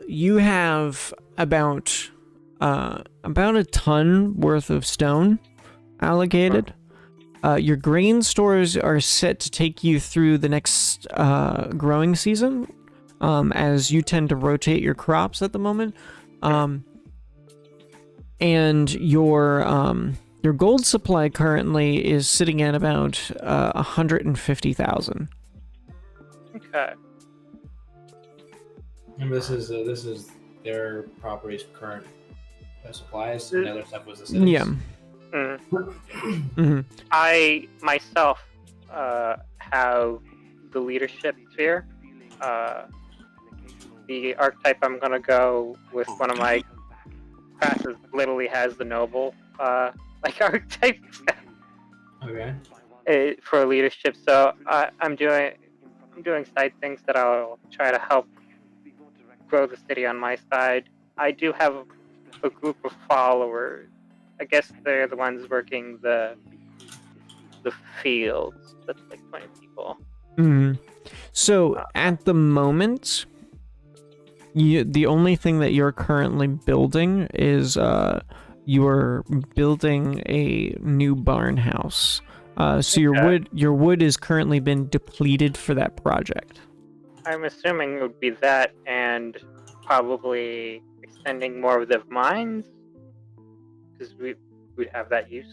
you have about a ton worth of stone allocated. Your grain stores are set to take you through the next growing season, as you tend to rotate your crops at the moment. And your gold supply currently is sitting at about 150,000. Okay. And this is their property's current supplies, and the other stuff was the city's. Yeah. I myself have the leadership sphere. The archetype I'm gonna go with one of my classes literally has the noble archetype Okay. for leadership. So I'm doing side things that I'll try to help grow the city on my side. I do have a group of followers. I guess they're the ones working the fields. That's like 20 people. So at the moment, the only thing that you're currently building is you are building a new barn house. So your wood has currently been depleted for that project. I'm assuming it would be that, and probably extending more of the mines, because we'd have that use.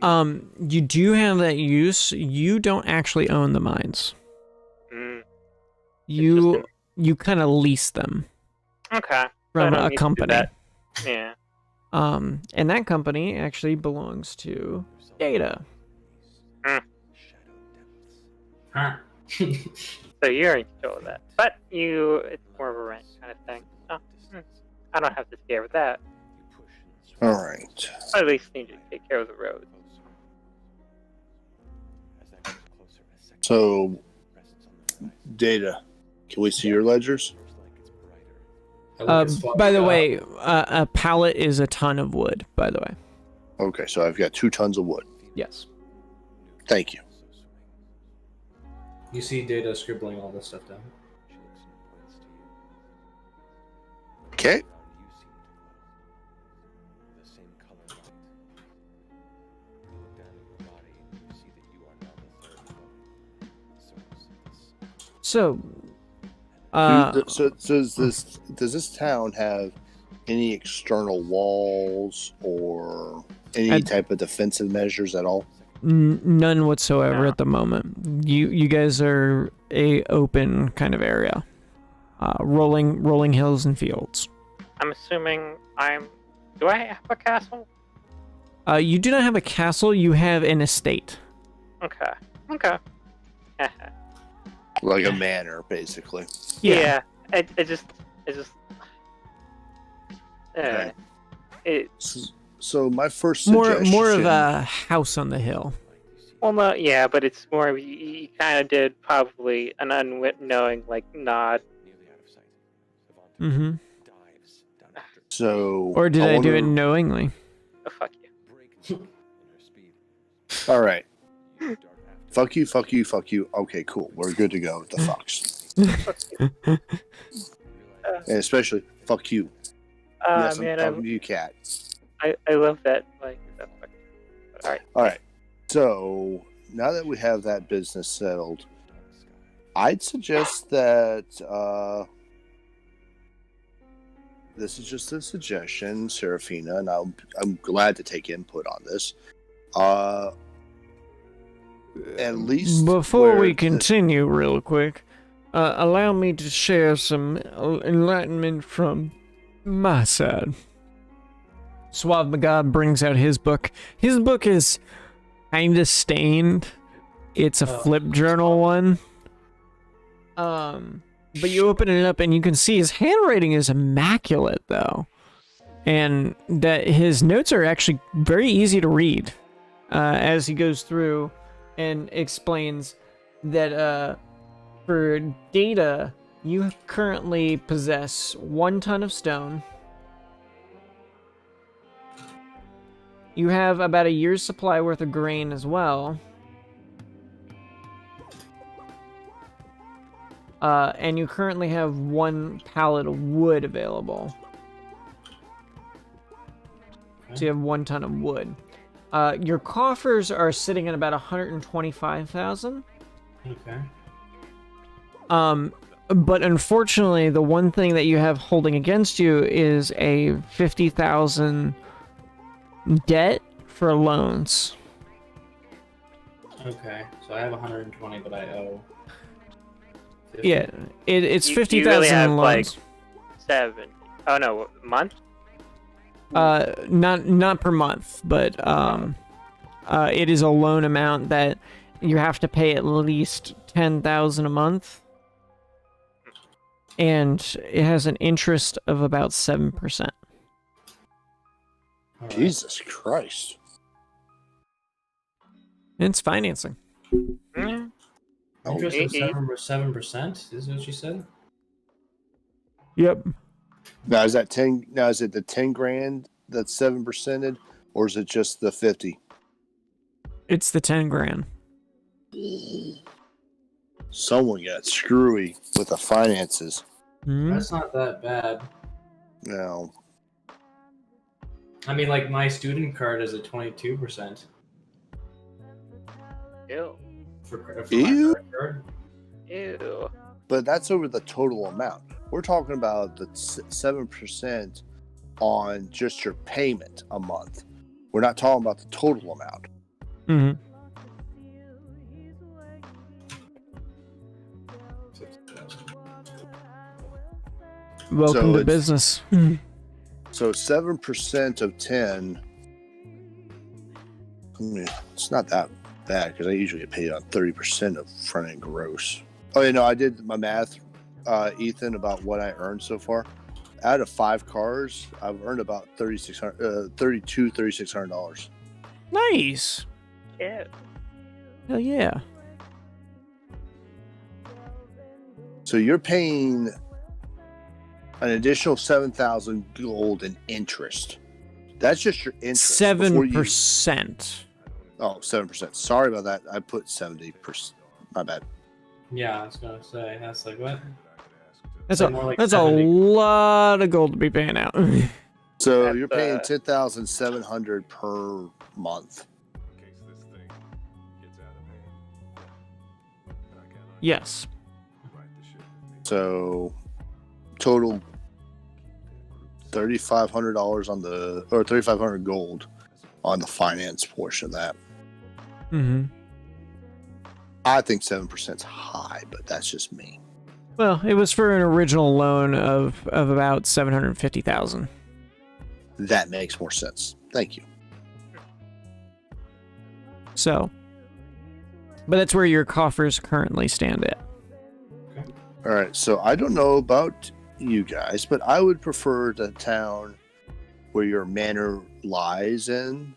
You do have that use. You don't actually own the mines. You kind of lease them. Okay. From a company. Yeah. And that company actually belongs to Data. Huh. So you're in control of that, but it's more of a rent kind of thing. So, I don't have to scare with that. All right. I at least need to take care of the roads. So, Data, can we see your ledgers? By the way, a pallet is a ton of wood, by the way. Okay, so I've got 2 tons of wood. Yes. Thank you. You see Data scribbling all this stuff down. Okay. So, does this town have any external walls or any type of defensive measures at all? None whatsoever at the moment. You guys are a open kind of area, rolling hills and fields. I'm assuming do I have a castle? You do not have a castle. You have an estate. Okay. Like a manor, basically. Yeah. It just. So my first suggestion... More of a house on the hill. Well, no, yeah, but it's more of you kind of did probably an unknowing nod. Mm-hmm. So... Or did I do it knowingly? Oh, fuck you. All right. Fuck you, fuck you, fuck you. Okay, cool. We're good to go with the fucks. And especially, fuck you. Yes, man, I'm talking to you, cat. I love that. Alright. Alright. So, now that we have that business settled, I'd suggest that, this is just a suggestion, Serafina, and I'm glad to take input on this. At least before we continue real quick, allow me to share some enlightenment from my side. Suave Magab brings out his book. His book is kinda stained. It's a flip journal one. But you open it up and you can see his handwriting is immaculate, though. And that his notes are actually very easy to read as he goes through and explains that for data, you currently possess 1 ton of stone. You have about a year's supply worth of grain as well. And you currently have 1 pallet of wood available. So you have 1 ton of wood. Your coffers are sitting at about 125,000. Okay. But unfortunately, the one thing that you have holding against you is a 50,000 debt for loans. Okay. So I have 120, but I owe 50. Yeah, it's You 50,000 really have, loans. like, 7. Oh no, a month? Not per month, but it is a loan amount that you have to pay at least 10,000 a month, and it has an interest of about 7%. All right. Jesus Christ. It's financing. Mm. Interest Oh, of 7%. Is what you said? Yep. Now is that 10? Now is it the 10 grand that's 7%, or is it just the 50? It's the 10 grand. Someone got screwy with the finances. Hmm? That's not that bad. No. I mean, like my student card is at 22% Ew. for my Ew. credit card. Ew. But that's over the total amount. We're talking about the 7% on just your payment a month. We're not talking about the total amount. Mm-hmm. Welcome So to it's- business. So 7% of 10. I mean, it's not that bad because I usually get paid on 30% of front end gross. Oh, you know, I did my math, Ethan, about what I earned so far. Out of 5 cars, I've earned about $3,600. Nice. Yeah. Hell yeah. So you're paying an additional 7,000 gold in interest. That's just your interest. before you- 7%. Oh, 7%. Sorry about that. I put 70%. My bad. Yeah, I was gonna say that's like what? That's Like a more like that's 70. a lot of gold to be paying out. So That's, you're paying 10,700 per month. In case this thing gets out of hand. And I cannot Yes. right the ship with me. So total $3,500 on the, or 3,500 gold on the finance portion of that. Mm-hmm. I think 7% is high, but that's just me. Well, it was for an original loan of about 750,000. That makes more sense. Thank you. So, but that's where your coffers currently stand at. All right. So I don't know about you guys, but I would prefer the town where your manor lies in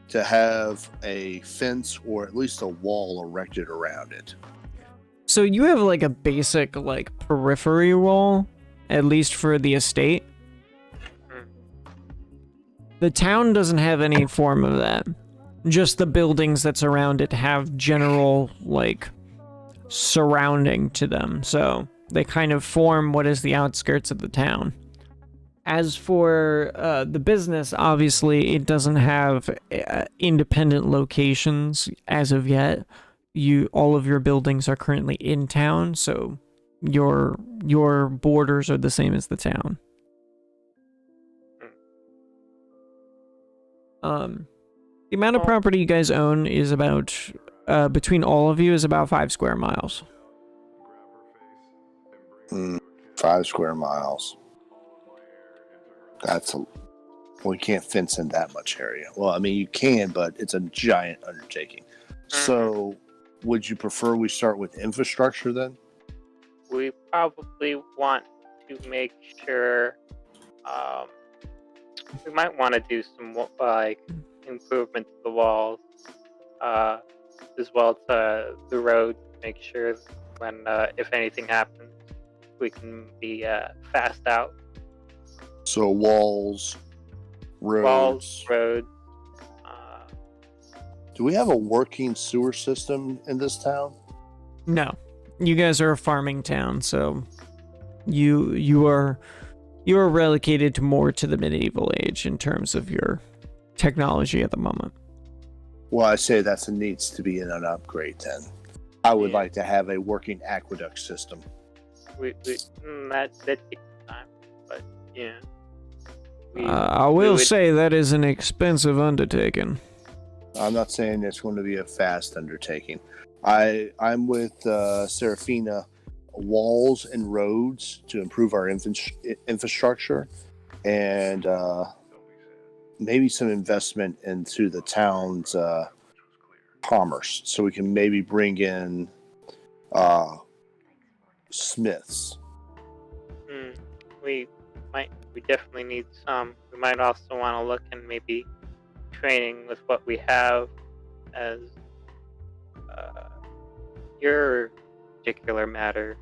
to have a fence or at least a wall erected around it. So you have like a basic like periphery wall, at least for the estate. The town doesn't have any form of that. Just the buildings that surround it have general like surrounding to them. So they kind of form what is the outskirts of the town. As for the business, obviously it doesn't have independent locations as of yet. All of your buildings are currently in town, so your borders are the same as the town. The amount of property you guys own is about between all of you is about 5 square miles. 5 square miles. That's a. We can't fence in that much area. Well, I mean, you can, but it's a giant undertaking. So, would you prefer we start with infrastructure then? We probably want to make sure. We might want to do some like improvement to the walls, as well as the road. Make sure when if anything happens, we can be fast out. So, walls, roads. Walls, roads. Do we have a working sewer system in this town? No, you guys are a farming town, so you are relegated to more to the medieval age in terms of your technology at the moment. Well, I say that needs to be in an upgrade then. I would Yeah. like to have a working aqueduct system. That takes time, but yeah. I will say that is an expensive undertaking. I'm not saying it's going to be a fast undertaking. I'm with Serafina. Walls and roads to improve our infrastructure, and maybe some investment into the town's commerce, so we can maybe bring in smiths. We definitely need some. We might also want to look and maybe training with what we have, as your particular matter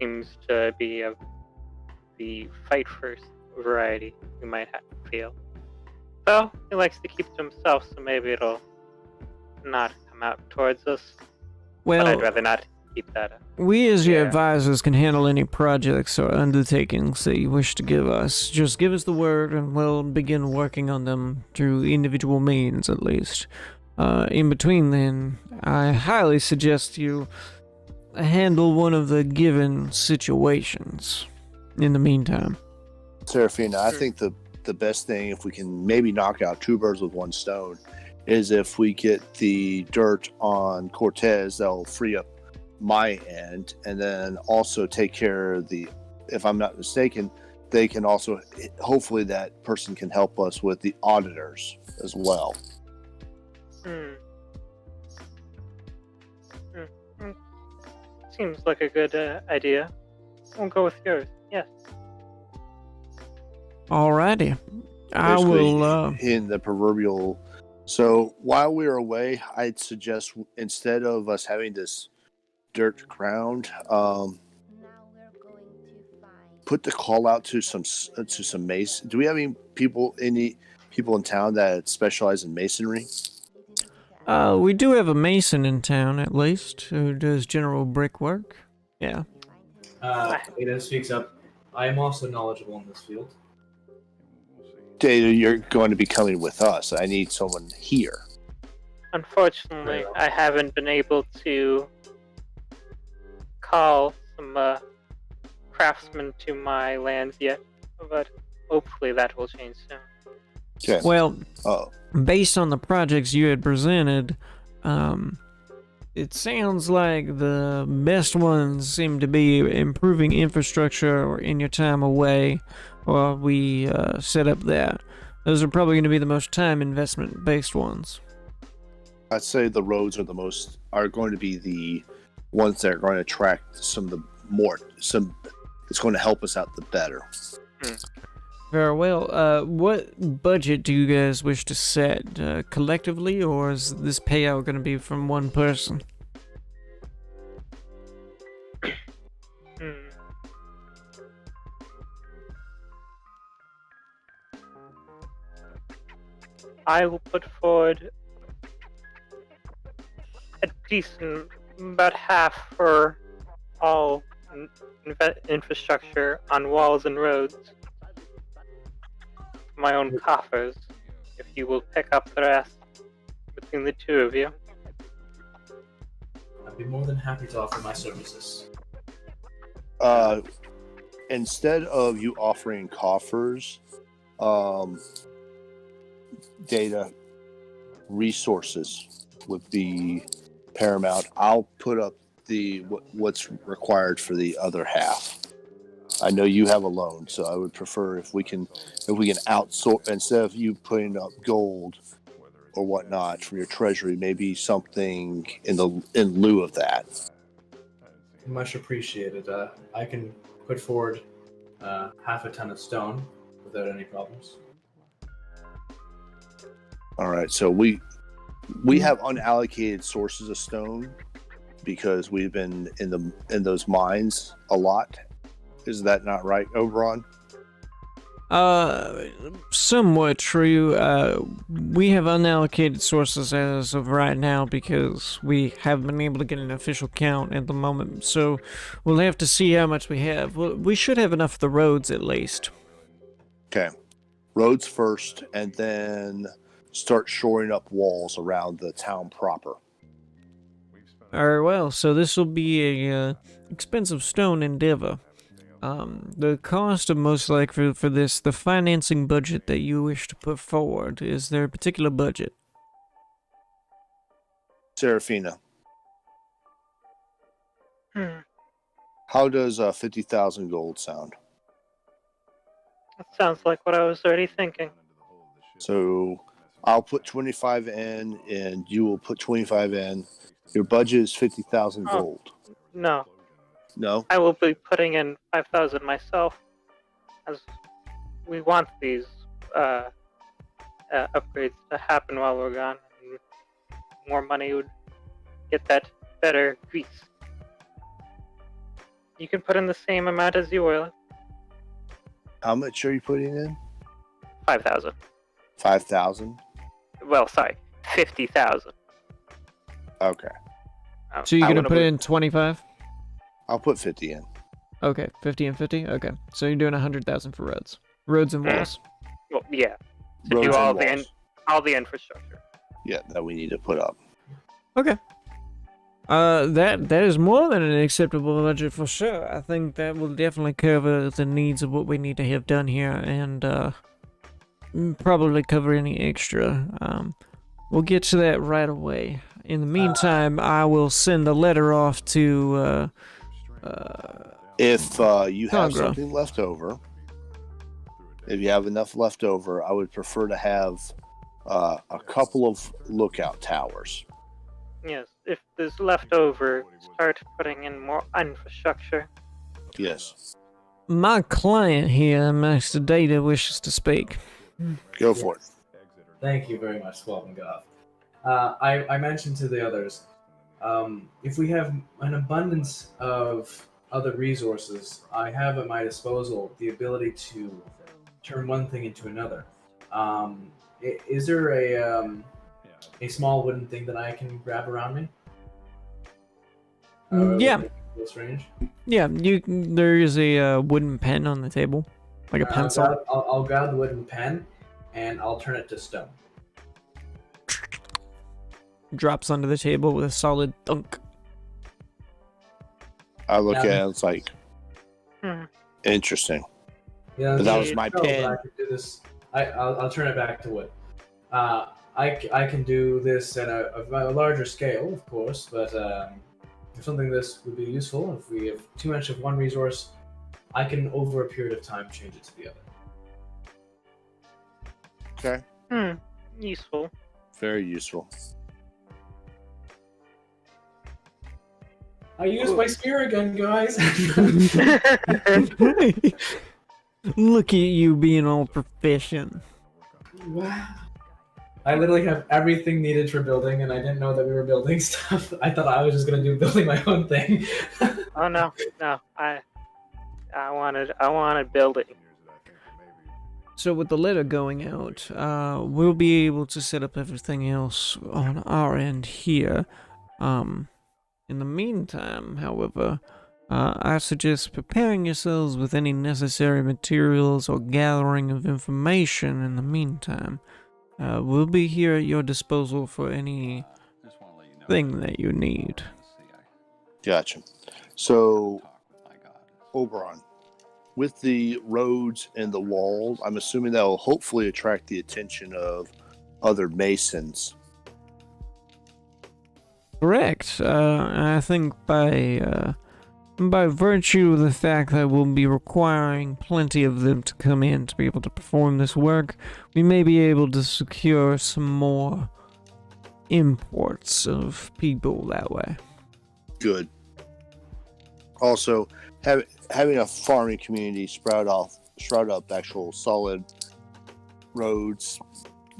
seems to be of the fight first variety we might feel. So he likes to keep to himself, so maybe it'll not come out towards us. But I'd Well, rather not keep that up. we as your Yeah. advisors can handle any projects or undertakings that you wish to give us. Just give us the word and we'll begin working on them through individual means at least. In between then, I highly suggest you handle one of the given situations in the meantime. Serafina, I think the best thing, if we can maybe knock out two birds with one stone, is if we get the dirt on Cortez, that'll free up my end, and then also take care of the, if I'm not mistaken, they can also, hopefully that person can help us with the auditors as well. Seems like a good idea. We'll go with yours. Yes. Alrighty. I Basically, will, in the proverbial. So while we're away, I'd suggest instead of us having this dirt ground, put the call out to some mason. Do we have any people in town that specialize in masonry? we do have a mason in town, at least, who does general brickwork. Yeah. Ada speaks up. I am also knowledgeable in this field. Data, you're going to be coming with us. I need someone here. Unfortunately, I haven't been able to call some craftsmen to my lands yet, but hopefully that will change soon. Okay. Well, Oh, based on the projects you had presented, it sounds like the best ones seem to be improving infrastructure or in your time away while we set up that. Those are probably going to be the most time investment based ones. I'd say the roads are going to be the ones that are going to attract some of the more. It's going to help us out the better. Very well. What budget do you guys wish to set collectively, or is this payout going to be from one person? I will put forward a decent, about half for all infrastructure on walls and roads. My own coffers, if you will pick up the rest between the two of you. I'd be more than happy to offer my services. Instead of you offering coffers, data resources would be paramount. I'll put up what's required for the other half. I know you have a loan, so I would prefer if we can outsource instead of you putting up gold or whatnot from your treasury, maybe something in lieu of that. Much appreciated. I can put forward half a ton of stone without any problems. All right, so we have unallocated sources of stone because we've been in those mines a lot. Is that not right, Oberon? Somewhat true. We have unallocated sources as of right now because we haven't been able to get an official count at the moment. So we'll have to see how much we have. We should have enough of the roads at least. Okay. Roads first, and then start shoring up walls around the town proper. Alright, well, so this will be a expensive stone endeavor. The cost of most likely for this, the financing budget that you wish to put forward, is there a particular budget? Serafina, Hmm. how does 50,000 gold sound? That sounds like what I was already thinking. So I'll put 25 in, and you will put 25 in. Your budget is 50,000 Oh. gold. No, No? I will be putting in 5,000 myself, as we want these upgrades to happen while we're gone. And more money would get that better grease. You can put in the same amount as you were. How much are you putting in? 5,000. 5,000? Well, sorry, 50,000. Okay. So you're I gonna wanna put in 25? I'll put 50 in. Okay, 50 and 50? Okay, so you're doing 100,000 for roads. Roads and walls? Well, yeah, to Roads do all and walls. the infrastructure. Yeah, that we need to put up. Okay. That is more than an acceptable budget for sure. I think that will definitely cover the needs of what we need to have done here, and probably cover any extra. We'll get to that right away. In the meantime, I will send a letter off to If you have Congra. something left over, if you have enough left over, I would prefer to have a couple of lookout towers. Yes, if there's leftover, start putting in more infrastructure. Yes. my client here, Master Data, wishes to speak. Go for it. Thank you very much, Swap and Goff. I mentioned to the others, if we have an abundance of other resources, I have at my disposal the ability to turn one thing into another. Is there a small wooden thing that I can grab around me? Yeah. within Close range. Yeah, there is a wooden pen on the table, like a pencil. I'll grab the wooden pen, and I'll turn it to stone. Drops onto the table with a solid thunk. I look Yeah. at it, it's like, Hmm. interesting. Yeah, But that was my so pen. I can do this. I'll turn it back to wood. I can do this at a larger scale, of course, but if something this would be useful, if we have too much of one resource, I can, over a period of time, change it to the other. Okay. Useful. Very useful. I used my spear again, guys. Look at you being all proficient. Wow. I literally have everything needed for building, and I didn't know that we were building stuff. I thought I was just gonna do building my own thing. Oh no, I wanted building. So with the letter going out, we'll be able to set up everything else on our end here. In the meantime, however, I suggest preparing yourselves with any necessary materials or gathering of information in the meantime. We'll be here at your disposal for any thing that you need. Gotcha. So, Oberon, with the roads and the walls, I'm assuming that will hopefully attract the attention of other masons. Correct. I think by virtue of the fact that we'll be requiring plenty of them to come in to be able to perform this work, we may be able to secure some more imports of people that way. Good. Also, having a farming community sprout up actual solid roads,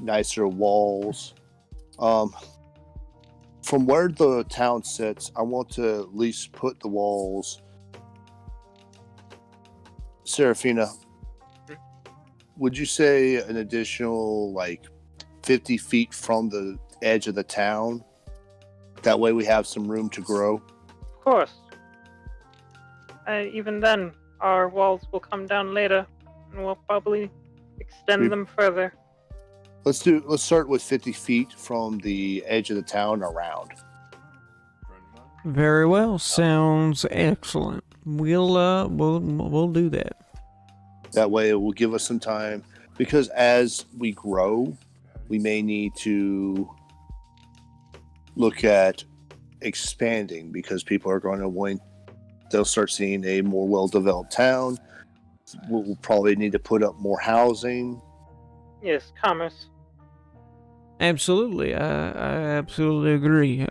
nicer walls. From where the town sits, I want to at least put the walls. Serafina, would you say an additional 50 feet from the edge of the town? That way we have some room to grow. Of course. Even then, our walls will come down later, and we'll probably extend them further. Let's start with 50 feet from the edge of the town around. Very well. Sounds excellent. We'll do that. That way it will give us some time, because as we grow, we may need to look at expanding, because people are going to they'll start seeing a more well-developed town. We'll probably need to put up more housing. Yes, commerce. Absolutely. I absolutely agree.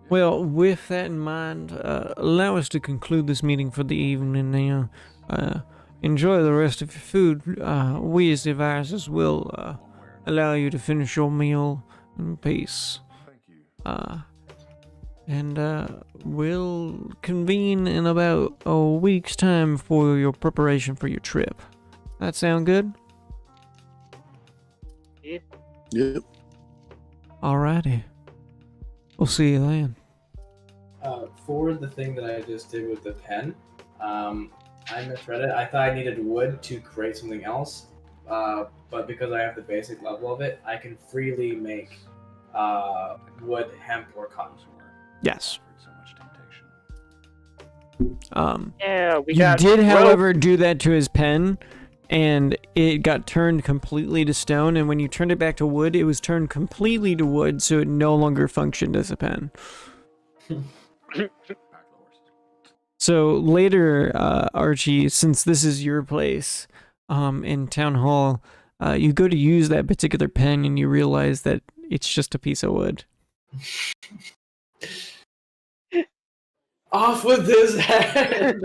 Well, with that in mind, allow us to conclude this meeting for the evening now. Enjoy the rest of your food. We as advisors will allow you to finish your meal in peace. And we'll convene in about a week's time for your preparation for your trip. That sound good? Yep. Alrighty. We'll see you then. For the thing that I just did with the pen, I misread it. I thought I needed wood to create something else, but because I have the basic level of it, I can freely make wood, hemp, or cotton. Yes. Yeah, we You got did, rope. however, do that to his pen, and it got turned completely to stone, and when you turned it back to wood, it was turned completely to wood, so it no longer functioned as a pen. So later, Archie, since this is your place in Town Hall, you go to use that particular pen, and you realize that it's just a piece of wood. Off with his head!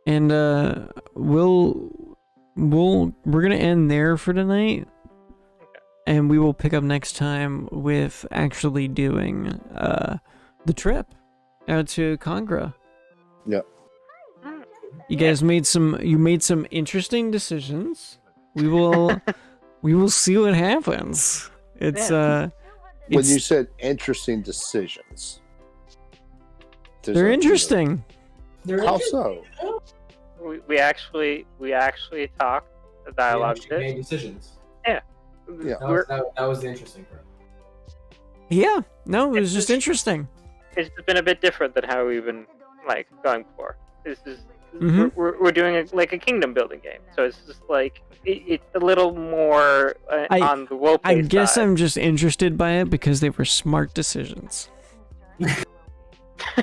And we're gonna end there for tonight, and we will pick up next time with actually doing the trip out to Congra. Yep. You guys made some interesting decisions. We will see what happens. It's When you said interesting decisions, they're interesting. How so? We actually talked. The dialogue We made decisions. Yeah. That was the interesting part. Yeah, no, it was just interesting. It's been a bit different than how we've been going for. This is we're doing a kingdom building game, so it's just it's a little more on the role play I guess side. I'm just interested by it because they were smart decisions.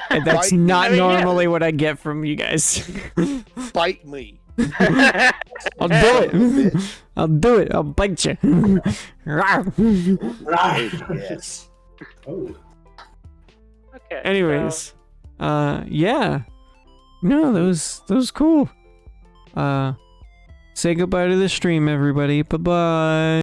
And that's not normally what I get from you guys. Bite me. I'll do it. I'll do it. I'll bite you. Yes. Oh. Okay. Anyways, yeah. No, that was cool. Say goodbye to the stream, everybody. Bye-bye.